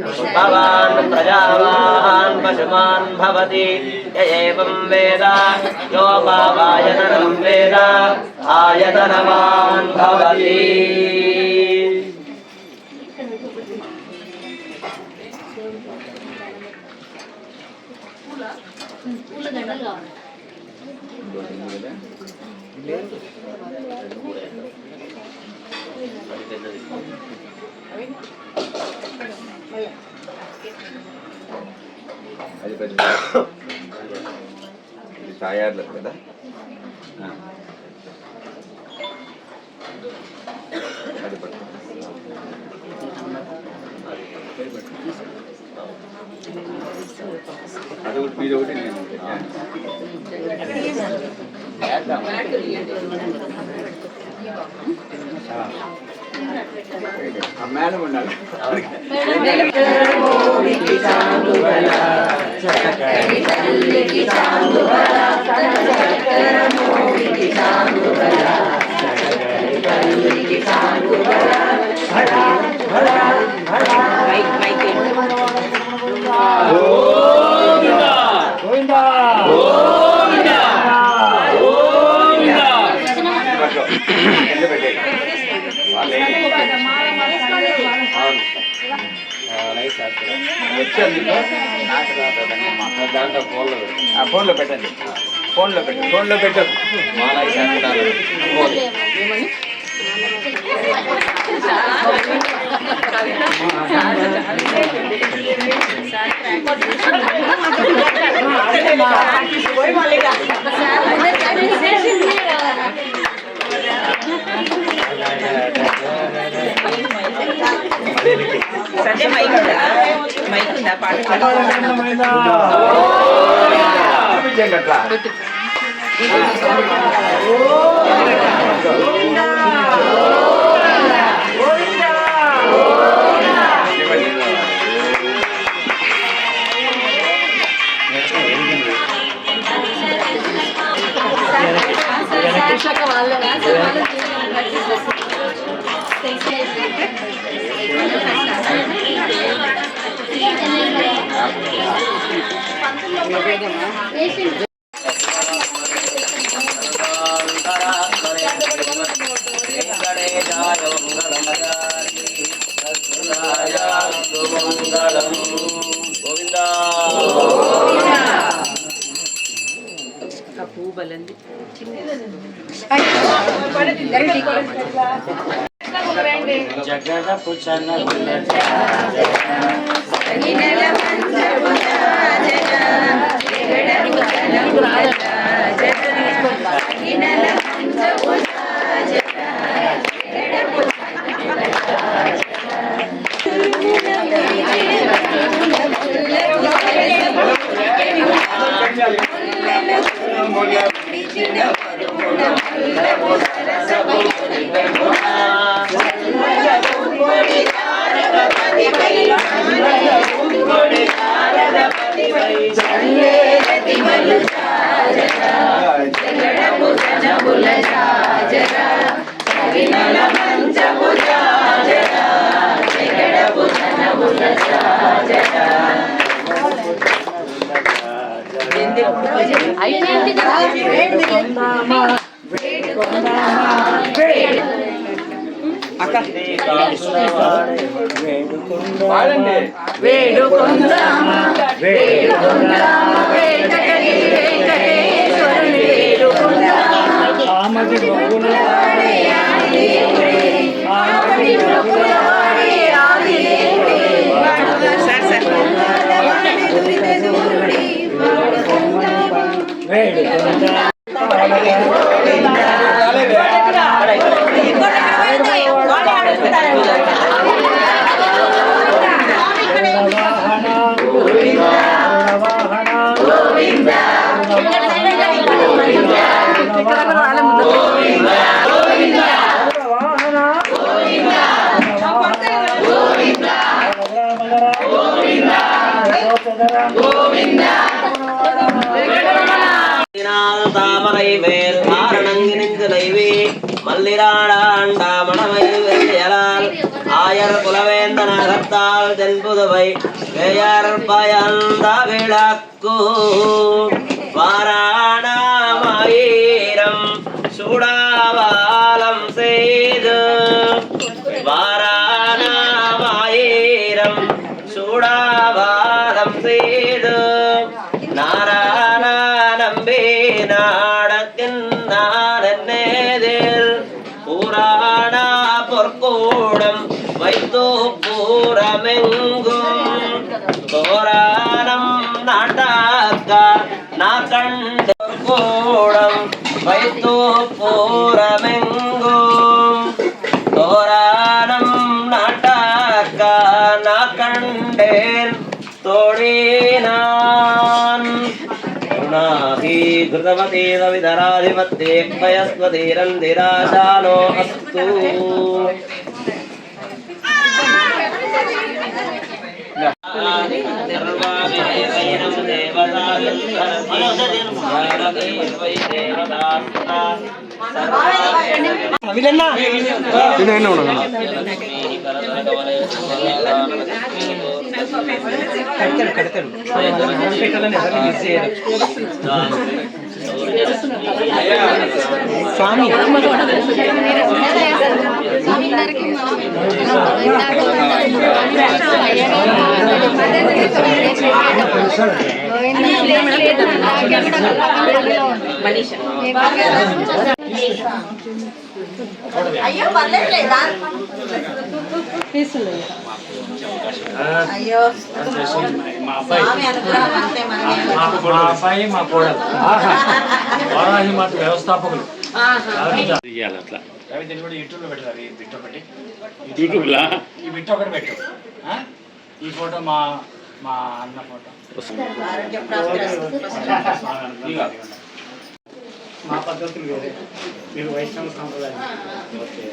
పుష్పవాన్ ప్రజావాన్ పశుమాన్ భవతి ఏవం వేద యోపావాయతనం వేద ఆయతనవాన్ భవతి. అది పెద్ద ఇది తయారులేదు కదా. అది పట్టు అది ఒకటి మీద ఒకటి నేను మేడం ఉండాలి. ఫోన్లో పెట్టండి. ఫోన్లో పెట్టు. జగదపు అయిపోయింది. అక్క వాడండి. వేడుకొందామా వేడుకొందామా వెంకటగిరి వెంకటేశ్వరుని వేడుకొందామా ఆమది బొగ్గుల ఆమది బొగ్గుల వాడి ఆదిదేవుడి దురిత దూరుడి தாமரை வேல் ஆரணங்கினிந்து நைவே மல்லிராடாண்ட மணமயில் வெள்ளியலால் ஆயர் குலவேந்தன கத்தால் தென்புதுவை பெயர் பயந்த விளக்கு வாராணமாயிரம் சூடாவாலம் செய்து வாராணமாயிரம் சூடாவாலம் செய்து நாராயண நம்பி நாடக்கின்னாரன்னேதில் புராண பொற்கூடம் வைத்து பூரமெங்கும் தோரானம் நாட்டாக்க நாக்கண்ட கூடம் வைத்து பூரமெங்கும் தோரானம் நாட்டாக்க நாக்கண்டேன் தோழினான் कृतवतीर विधराधिपत्येक्पयस्वतीरन्दिराशानो अस्तु స్వామి అయ్యో పర్లేదులేదా అయ్యో మా అబ్బాయి స్వామి అనుగ్రహం అంతే మనకి మా అబ్బాయి మా కోడలు వారాహి మాత వ్యవస్థాపకులు చేయాలి అట్లా రవి దీన్ని కూడా యూట్యూబ్లో పెట్టారు ఈ బిట్ ఒకటి యూట్యూబ్లా ఈ బిట్ ఒకటి పెట్టు ఈ ఫోటో మా మా అన్న ఫోటో ఆరోగ్య ప్రాప్తిరస్తు. మా పద్ధతులు వేరే మీరు వైష్ణవ సాంప్రదాయం ఓకే